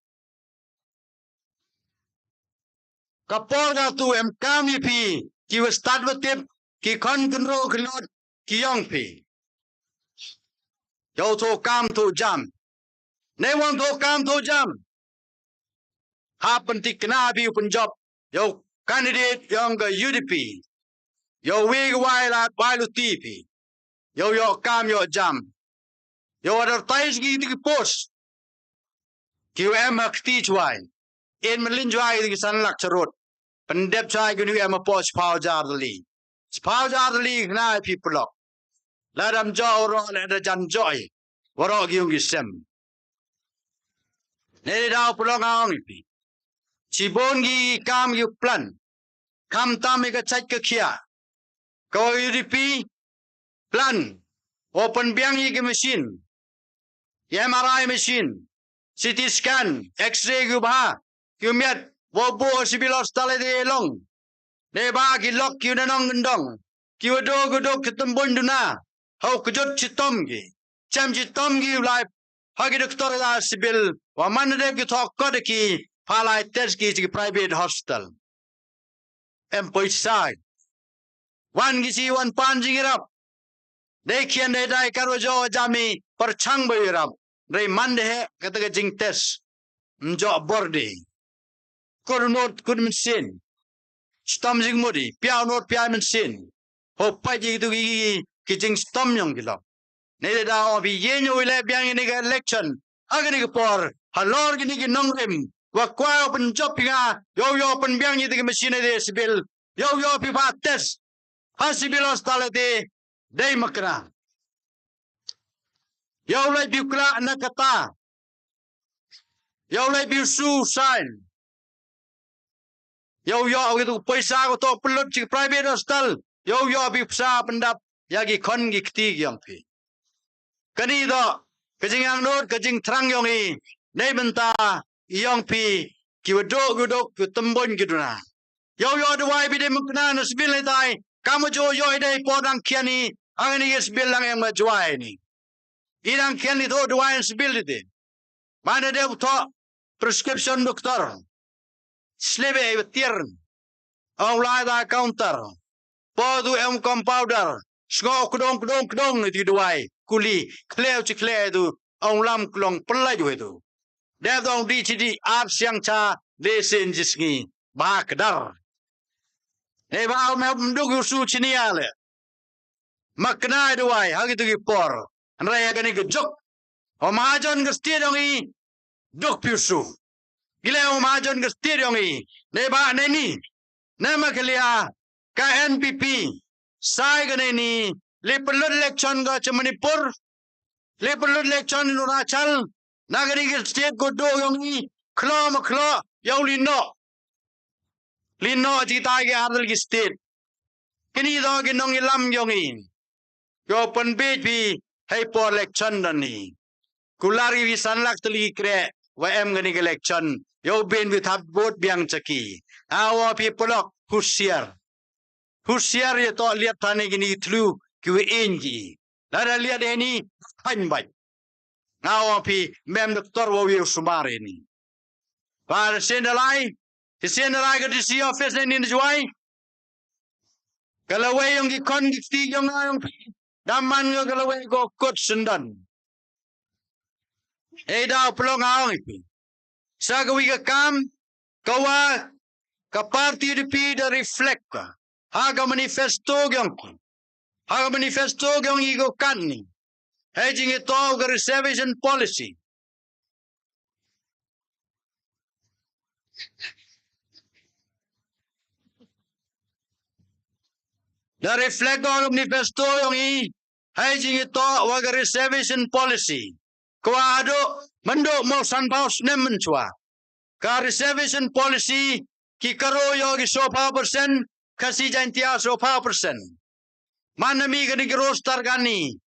Kapor da tu em kam ipi ki was start with ki kon kunro kilot ki yong pi. Yo to kam to jam. Ne won to kam to jam. Happen tik kena bi open job. Yo candidate yang ke UDP. Yo wig wailat wailu TV. Yo kam yo jam. Yo advertise ki post. Ki em akti chwai. In melin chwai ki san lak charot. Pendep chai ki em post pau jar dali. Pau jar dali kena people lock. Ladam jo ro la jan joy. Waro ki yung sem. Ne dau pulong ang ipi. Cibon gi kam yu plan. Kam tam ka chat ka kia. Kau UDP plan. Open biang yi ke machine. MRI machine. CT scan. X-ray gu bah. Gu miat. Wobo sibilos tale de long. Ne ba ki lok ki nanong gendong. Ki wado gudok ketembon duna. Hau kejut citom gi. Cam citom gi live. Hagi doktor da sibil. Wa man de ki thok kod ki. Palai test ki private hospital. Employee side. Wan gisi wan pan jingirap. Dekian de dai karo jo jami perchang bayirap. Rei mande he kata jing test. Mjo borde. Kor not kud mesin. Stom jing modi. Piao not piao mesin. Ho pa ji tu ki jing stom yang gilap. Ne da o bi yenyo ile biang ni ga election. Agani ga por. Halor gini ki nongrim. Wa kwa open job nga. Yo open biang ni ga mesin de sibil. Yo pi pa test. Hasibilos talate day makna. Yo lai bukla nakata. Yo lai bisu sign. Yo gitu paisa ko to pelot ci private hospital. Yo bisa pendap yagi kon gi kti yang pi. Kani do kajing ang not kajing trang yong i nei benta yang pi ki wado ku tembon giduna. Yo do wai bi de makna no sibil dai. Kamu jo ide podang kiani angani yes bilang yang majuai ni. Idang kiani to dua yang sibil ite. Mana dia to prescription doktor. Slebe tier. Awla da counter. Podu em compounder. Sko kudong itu duai. Kuli kleo du lam klong pelai du itu. Dia dong di cidi ap siang cha lesen jisngi bakdar. Ba menduk usu ciniale. Makna duai hagi tu por. Raya gani gejok. O majon gestir dongi dok piusu. Gila o majon gestir dongi. Neba neni. Nama kelia KNPP. Sai gani ni lepelot election ga Manipur. Lepelot election in Arunachal. Nagari gestir go do dongi. Klo yaw Lino cita ke ardal ki state. Kini do ginong ilam yongi. Yo pen bi hey por election dani. Kulari vi sanlak tali kre wa em gani election. Yo ben vi thap vote biang chaki. Awa people husiar. Husiar ye to lihat tane gini tlu ki we enji. Lara lihat ini hanbai. Awa pi mem doktor wa wi sumare ni. Para sendalai Kesenalai ke DC office ni juai. Kalau yang di kon di yang daman ke kalau go kot sendan. Dah pelong awang itu. Sagawi ke kam kawa ka parti UDP da reflect ka. Haga manifesto yang igo kan ni. Hedging ito ke reservation policy. Da reflect ang manifesto yung hygiene ito wag reservation policy. Kuado mando mo sanpaus nemen chua. Ka reservation policy ki karo yo gi sopa persen kasi jantia sopa persen. Manami gani roster gani.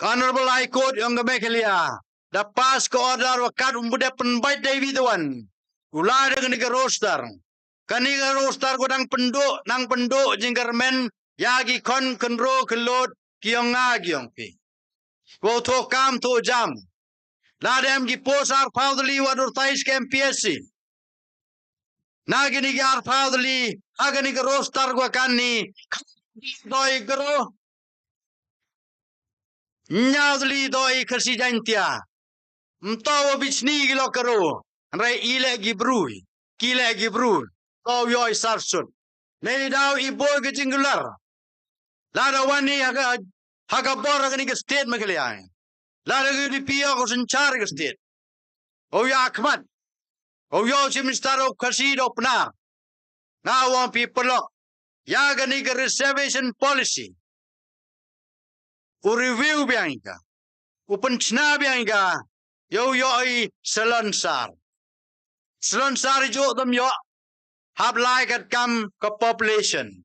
Honorable High Court yung Meghalaya dapas ke order wakat umbude penbaik David wan. Gula dengan ke roster. Kani ke roster ko nang penduk jinggermen yagi kon kenro kelot kiong ngagiong pi. Ko to kam to jam. Ladem gi posar paudli wadur tais ke MPSC. Nagini gi ar paudli agani ke roster ko kani doi gero. Nyadli doi kersi jantia. Mtawa bichni gilo kero. Rai ile gibrui. Kile gibrui. Kau yoi sarsut. Nei dau ibo ke jinggular. Lada wani haga bor agani ke state Meghalaya. Lada UDP ko sencar ke state. O ya Ahmad. O yo si minister of kersi do penar. Ngawang people lo. Ya gani ke reservation policy. U review biangka. U penchna biangka. Yo i selonsar. Selonsar jo dam yo. Hab lai kat kam ke population.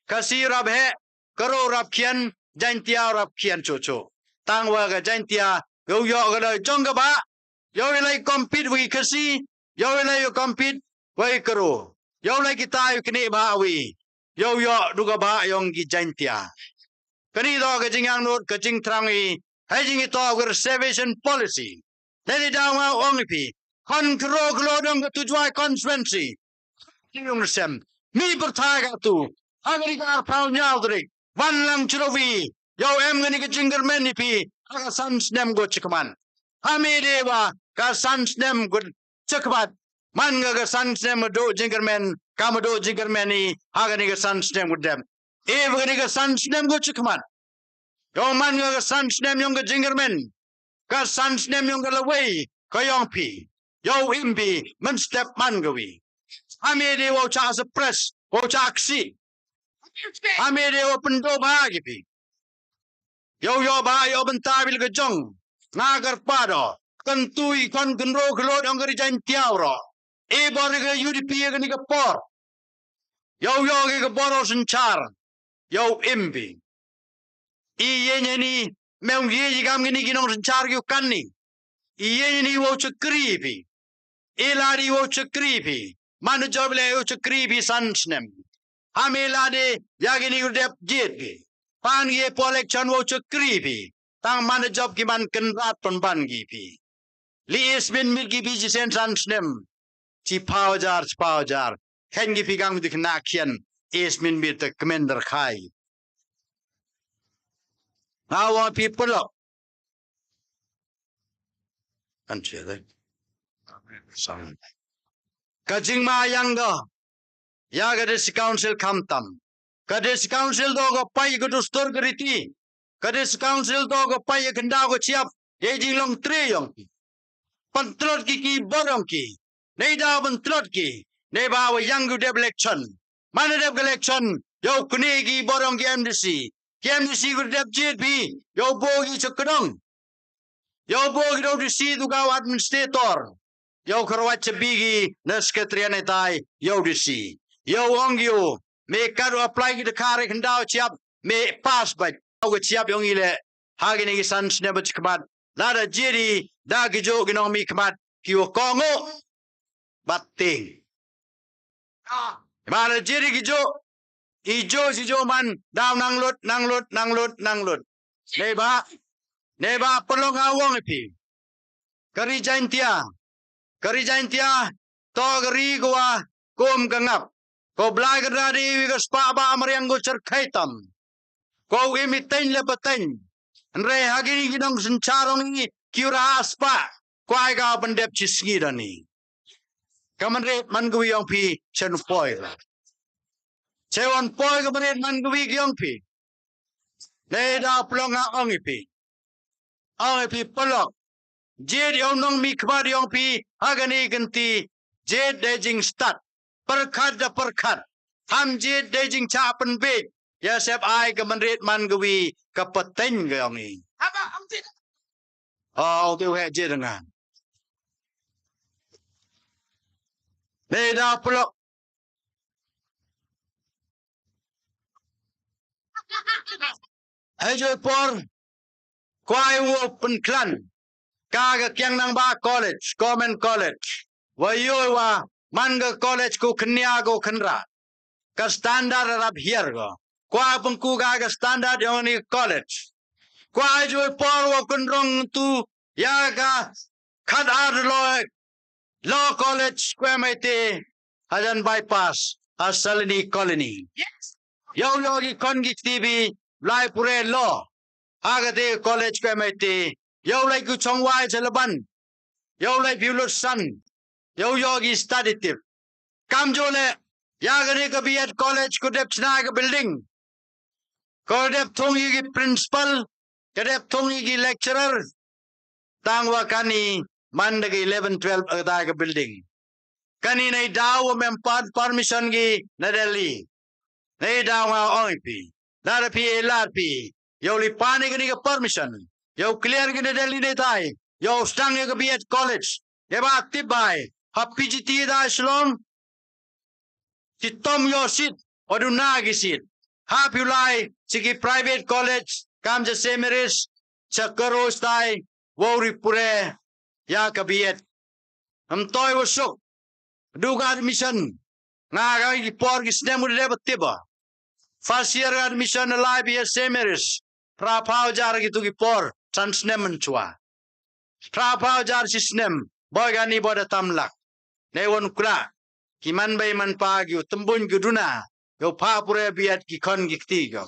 Kasi rab he. Karo rab kian. Jantia rab kian chocho. Tangwa ka jantia. Yo ka da jong ka ba. Yo ilai compete wi kasi. Yo ilai compete wi karo. Yo ilai kita yu kini ba wi. Yo duga ba yong ki jantia. Kani do ka jingang not ka jing trangi. Hai jing ito ka reservation policy. Neli daw nga ongipi. Kon kro dong ka tujuai constituency. Yung sem. Mi bertaga tu. Agari ka arpaw nyaldrik. Wan lang churovi. Yo gani ka jingar menipi. Aga sans nem go chikaman. Hami dewa ka sans nem go chikaman. Man ga sans nem do jingar men. Kama do jingar meni. Agani ka sans nem go dem. Gani ka sans nem go chikaman. Yo man ga sans nem yung ka jingar men. Ka sans nem yung ka laway. Kayong pi. Yo imbi. Man step man gawi. Hami dewa cha suppress. O cha aksi. Hami dewa pendo bahagi pi. Yo ba yo bentar bil ke jong. Ngagar pado. Kentui kon genro kelot ang gari jan tiawro. Bor ke UDP ke ni ke por. Yo ke boro sencar. Yo imbi. Iye ni meung ye gam ni ginong sencar ke kanni. Iye ni wo chakripi. Elari wo chakripi. Manu joble wo chakripi sansnem. Hamelade yagini udep jetgi. Pan ye election wo chakripi. Tang mana job ki man kenrat ton ban gipi. Li ismin milki biji sen sansnem. Ci paujar. Ken gipi gang dik nakian. Ismin mir te commander khai. Now people up. Anche Sam. Kajing ma yang go. Yaga des council kamtam. Kades council do go pai go stor griti. Kades council do go pai kenda go siap. Ye jing long tre yong. Pantrot ki borong ki. Nei da pantrot ki. Nei ba wa yang go deb election. Mana deb election. Yo kuni ki borong ki MDC. Ki MDC go deb JP. Yo bogi chakdong. Yo bogi do DC du ga administrator. Yo karwat bigi na sekretariat tai yo DC. Yo ongyo me kadu apply ki de kare kendau siap me pass ba. Au siap yong ile hagini ki sans ne bat kmat. Lada jiri da gijo ginong mi kmat ki o kongo bating. Mara jiri gijo ijo sijo man daw nanglut. Neba perlu ngawong ipi. Kari jantia to gari gua kom gangap. Ko blai gadari wi spa ba amriang go cerkaitam. Ko imitain le batain. Andre hagini ginong sencarong ni kiura aspa. Ko ai ga pendep cisngi dani. Kamanre man gwi yong pi chen poi. Cewon poi kamanre man gwi yong pi. Ne da plonga ongipi. Ongipi pelok. Jed yong nong mi kbar yong pi agani ganti jed dejing stat perkat. Ham jed dejing chapen bed ya sep ai kemenrit man gwi kapeten gayong ni. Oh tu he jed dengan. Beda pelok. Ajo por kwai wo pen klan. Kaga kyang nang ba college, government college. Wayo wa manga college ko kenya go khenra. Ka standard rap here go. Kwa pengku ga standard yang ni college. Kwa jo por wa kunrong tu ya ga khat ar law college kwa mai te hajan bypass asalini colony. Yo gi kon gi TV lai pure law. Aga te college kwa mai te yo lai ku chong wai chalaban. Yo lai piulut san. Yo gi study tip. Kam jo le ya ga ne ka bi at college ku dep chna ga building. Ko dep thong gi principal, ka dep thong gi lecturer. Tangwa kani manda gi 11 12 ada ga building. Kani nei daw mem permission gi na Delhi. Nei daw nga oi pi. Lara pi elat pi. Yo li pani gi ga permission. Yo clear gi na Delhi nei tai. Yo stang gi bi at college. Ye ba tibai. Ha PGT da shlom. Si tom yo sit oduna gi sit. Ha pulai sigi private college kam je semeris sakaro stai wori pure ya kabiet. Am toy wasuk. Duga admission. Nga ga por gi stem ude batiba. First year admission alive bi semeris. Pra pau jar gi tu gi por transnem chua. Pra pau jar sisnem boy gani boda tamlak. Ne won kura. Kiman bay man pa gi tembun gi duna. Yo pa pure biat ki kon gi kti go.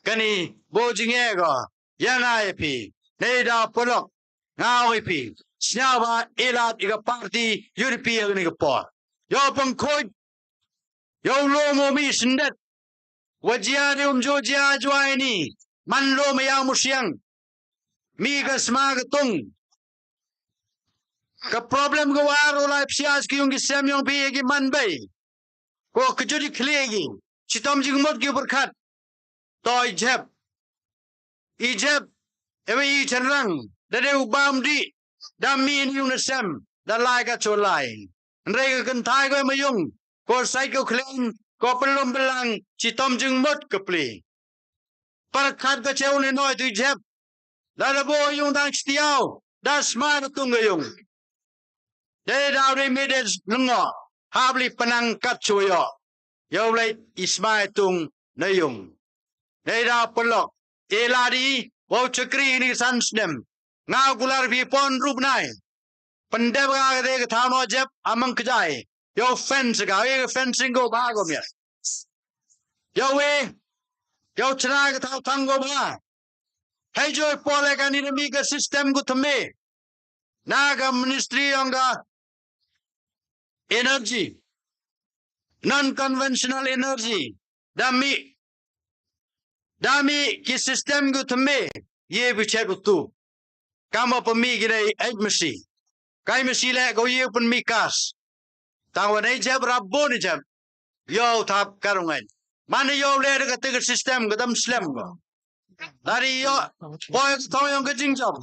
Kani bo jinge go. Yang ai pi. Nei da polok. Ngao pi. Snyawa elat iga party UDP ni ga po. Yo pangkoi. Yo lo mo mi sendet. Wajia de jia jwai ni. Man lo me yang musyang. Mi ga sma ga tung. Ka problem go waro lai psias ki yung gi sem yung pi gi man bay. Ko kejudi klegi. Citom jing mot gi berkat. Toy jeb. Ijeb. Ewe i chanrang. Dade ubam di. Dami in yung nasem. Da lai ka cholai. Nrega kentai ko mayung. Ko sai ko kling. Ko pelum belang. Citom jing mot ke pli. Berkat ka cew ni noi tu jeb. Ladthadlaboh yung dang setiau. Da smai na tung yung. Dade daw de medes lengo. Habli penang kat cuyo. Yo lai ismai tung na yung. Neda pelok. Eladi. Wau cekri ni sansnem. Ngau gular pi pon rup nai. Pendep ka de ka thao no jep amang kjai. Yo fence ka. Yo fencing go bago mir. Yo we. Yo chana ka thao tango ba. Hey joy pole ka ni mi ka system ko thame. Naga ministry ang ka energy. Non-conventional energy. Dami ki system ko thame. Ye bichhe ko tu. Kama pemi gina masi. Kai masi le ko ye pun mi kas. Tangwa nei jab rabbo ni jab. Yo thap karungan. Mana yo le ka tiga system ko dam slam ko. Dari yo boy to yung ka jingjob.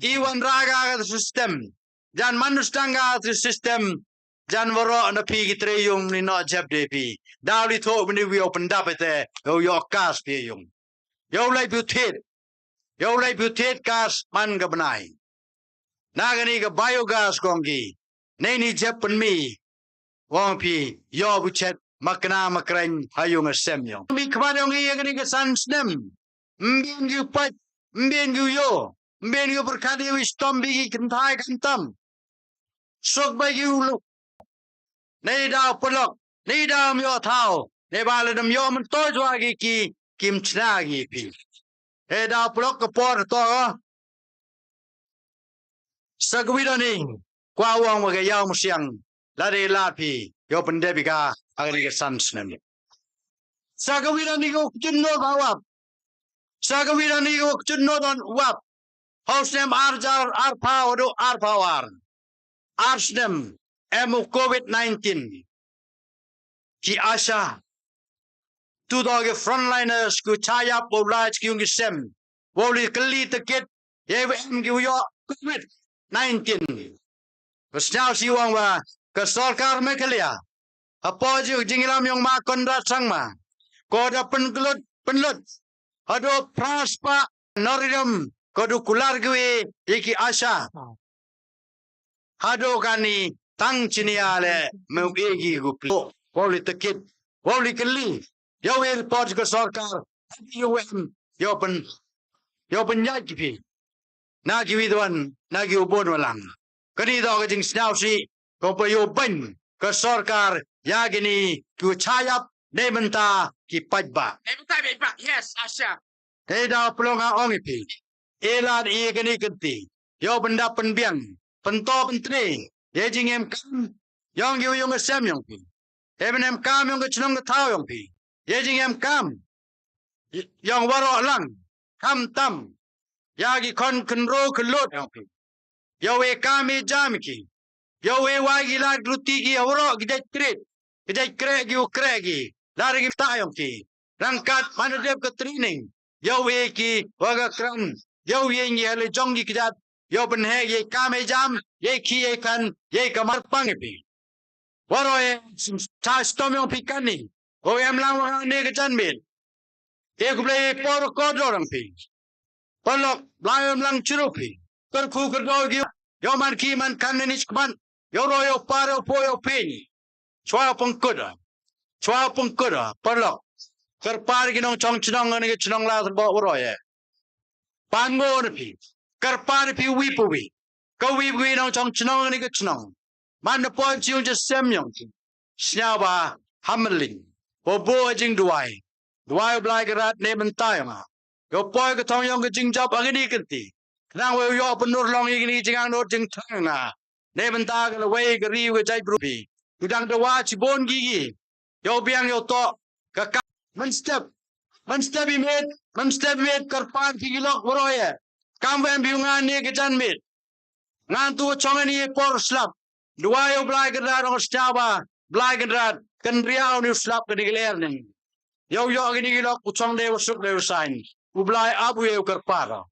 Iwan raga ka system. Jan manustanga ka system. Jan waro na pi gitre yung ni no jab de pi. Dawli to when we opened up it yo kas pi yung. Yo lai butit. Yo lai butit kas man ka banai. Nagani ka biogas kongi. Nei ni jab pen mi. Wong pi yo buchet makna makreng hayung asem yung. Mi kman yung iya gani ka sansnem. Mbien yu pat. Mbien yu yo. Mbien yu berkati yu istom bigi kentai kentam. Sok bagi yu. Nei daw pelok. Nei daw yo thao. Nei bala dam yo man to jwa gi ki kim chna gi pi. Nei daw pelok ka por to. Sagwida ni. Kwa wang waga yaw musyang. Lade lapi. Yo pendebika. Agani ka sansnem. Sagawida ni ko junno bawap. Sagawida ni ko junno don wap. Hausnem arjar arpaw do arpawar. Arsnem emu COVID-19. Ki asha. Tu doge frontliners ku chaya poblaj ki yung isem. Woli kali tekit. Yewe em ki yo COVID-19. Kusnyaw siwang wa. Kasorkar Meghalaya. Apoji jingilam yung makondrat sangma. Koda penlut. Ado praspa noridum Kodukular gue iki asya. Hado kani tang ciniale meu egi gupi. Wali tekit, wali keli. Yo report ke sarkar. Yo penjat kipi. Nagi widwan, nagi ubon walang. Kani daw kajing snausi, ko pa yo ban ke sarkar ya gini ku chayap ne menta ki paidbah. Yes, Asya. Kaya daw pelonga ong ipi. Elan i gini kenti. Yo benda penbiang, pento pentri. Ye jing em kam, yong yu yung asem yong pi. Eben em kam yung kachnong katao yong pi. Ye jing em kam, yong waro lang, kam tam. Yagi kon kenro kelot yong pi. Yo we kami jam ki. Yo we wagi lag ruti ki waro gidai kret. Gidai kregi. Lari ki ta yong ki. Rangkat manadep ke training. Yo we ki waga kram. Yo ye ngi hale jongi kidat. Yo benhe ye kame jam. Ye ki ye kan. Ye kamar pangipi. Waro ye ta stom yong pi kani. O em lang wang ne ke jan min. Ye kuble por kodorang pi. Polok layam lang chirupi. Kerku kerdo gi. Yo man ki man kanenich kman. Yo royo paro poyo pini. Chwa pengkuda. Polok. Kerpar ginong chong chinong ngani chinong la bo roye. Pango pi. Kerpar pi wipuwi. Ka wipuwi nong chong chinong ngani chinong. Man the point you just semyong. Snaba hamling. Bobo jing duai. Duai blai gerat nemen tayama. Yo poi ka tong yong ka jing job agini kenti. Nang we yo penur long igini jing ang no jing tang na. Nemen ta ka we ka riu ka jai brupi. Udang dawa chibon gigi. Yo biang yo to ka step imet karpan kigilok boroye. Kamben biungan ni ka jan mit. Ngan tu chongan ni por slap. Dua yo blai gerat ong staba. Blai gerat kan riau ni slap ka digiler ning. Yo gini gilok puchong de usuk de usain. Ublai abu yo karpara.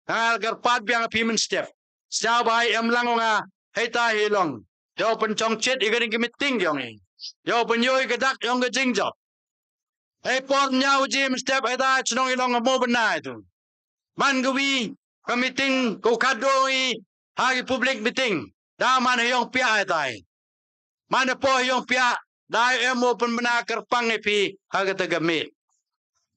Ngal karpat biang pimen step. Staba em langonga heta hilong. Yo pencong chet igani gimiting yong ni. Yo penyoy kedak yong ke jingjok. Hey por nyau jim step heta chnong ilong mo benai tu. Man gawi kamiting ko kadoi hagi public meeting. Da man yong pia hetai. Man po yong pia da emo pen benakar pangepi haga tagamit.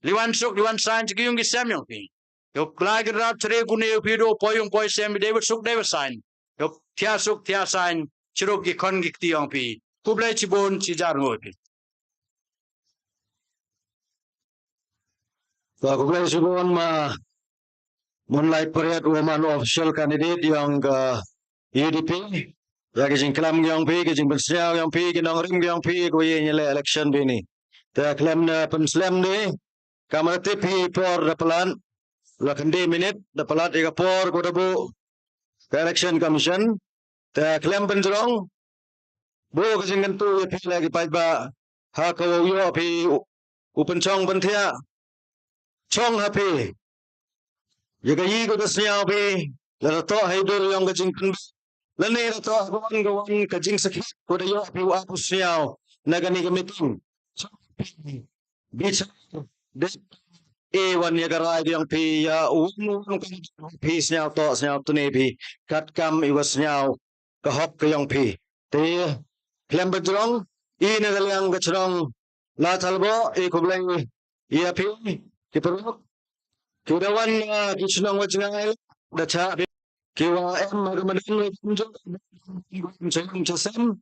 Liwan sain ciki yung gisam yung pi. Yo klagi rap cere kune yo pido poyong poy sem David sain. Yo tia sain cirok gi kon gi tiong pi. Kublai cibon cijar ngopi. Kublai subon ma Moonlight Pariat woman official candidate yang UDP. Ya kijing kelam yang pi, kijing pensiau yang pi, kinong rim yang pi, kuye nyele election bini. Ta kelam na penslam ni, kamar tipi por dapalan, lakandi minit, dapalat ika por kodabu, election commission. Ta kelam penjrong, bo kijing kentu ya pi lagi paidbah, ha kawo yo pi upenchong pentia, chong hapi. Jika yi ko tasnya pi, la to haidur yang kijing pen. Lani to gawan kajing sakit ko da yo pi wa pusyaw nagani kamiting. Bisa de wan ya garai yang pi ya unu pi syaw to ne pi kat kam iwasyaw kahop ke yang pi. Te klem bedrong I nagalang gachrong Ladthadlaboh ko bleng ya pi ki peruk ki dawan kichnong wajngai da cha kiwa em magamadin punjok sayang chasem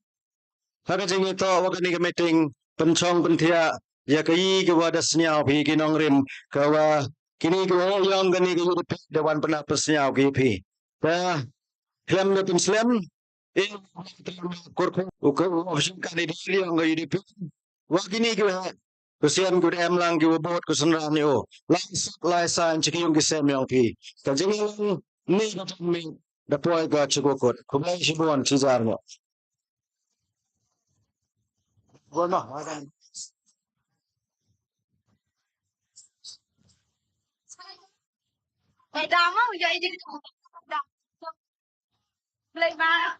haga jingi to wakani ka meeting penchong penthia ya kai ke wadas nyau phi kinong rim kawa kini ko yang gani ka UDP dewan pernah persnyau ki phi ta klem na penslam korko option kandidat yang ka UDP wakini ke Kusian ku em lang ki wabot ku senram ni o lai san chiki yung kisem yang phi ka jingi ni ka mi da poi ga chukokot kublai shibon chijar mo Bueno, Đau quá, vậy đi. Đau. Lên ba.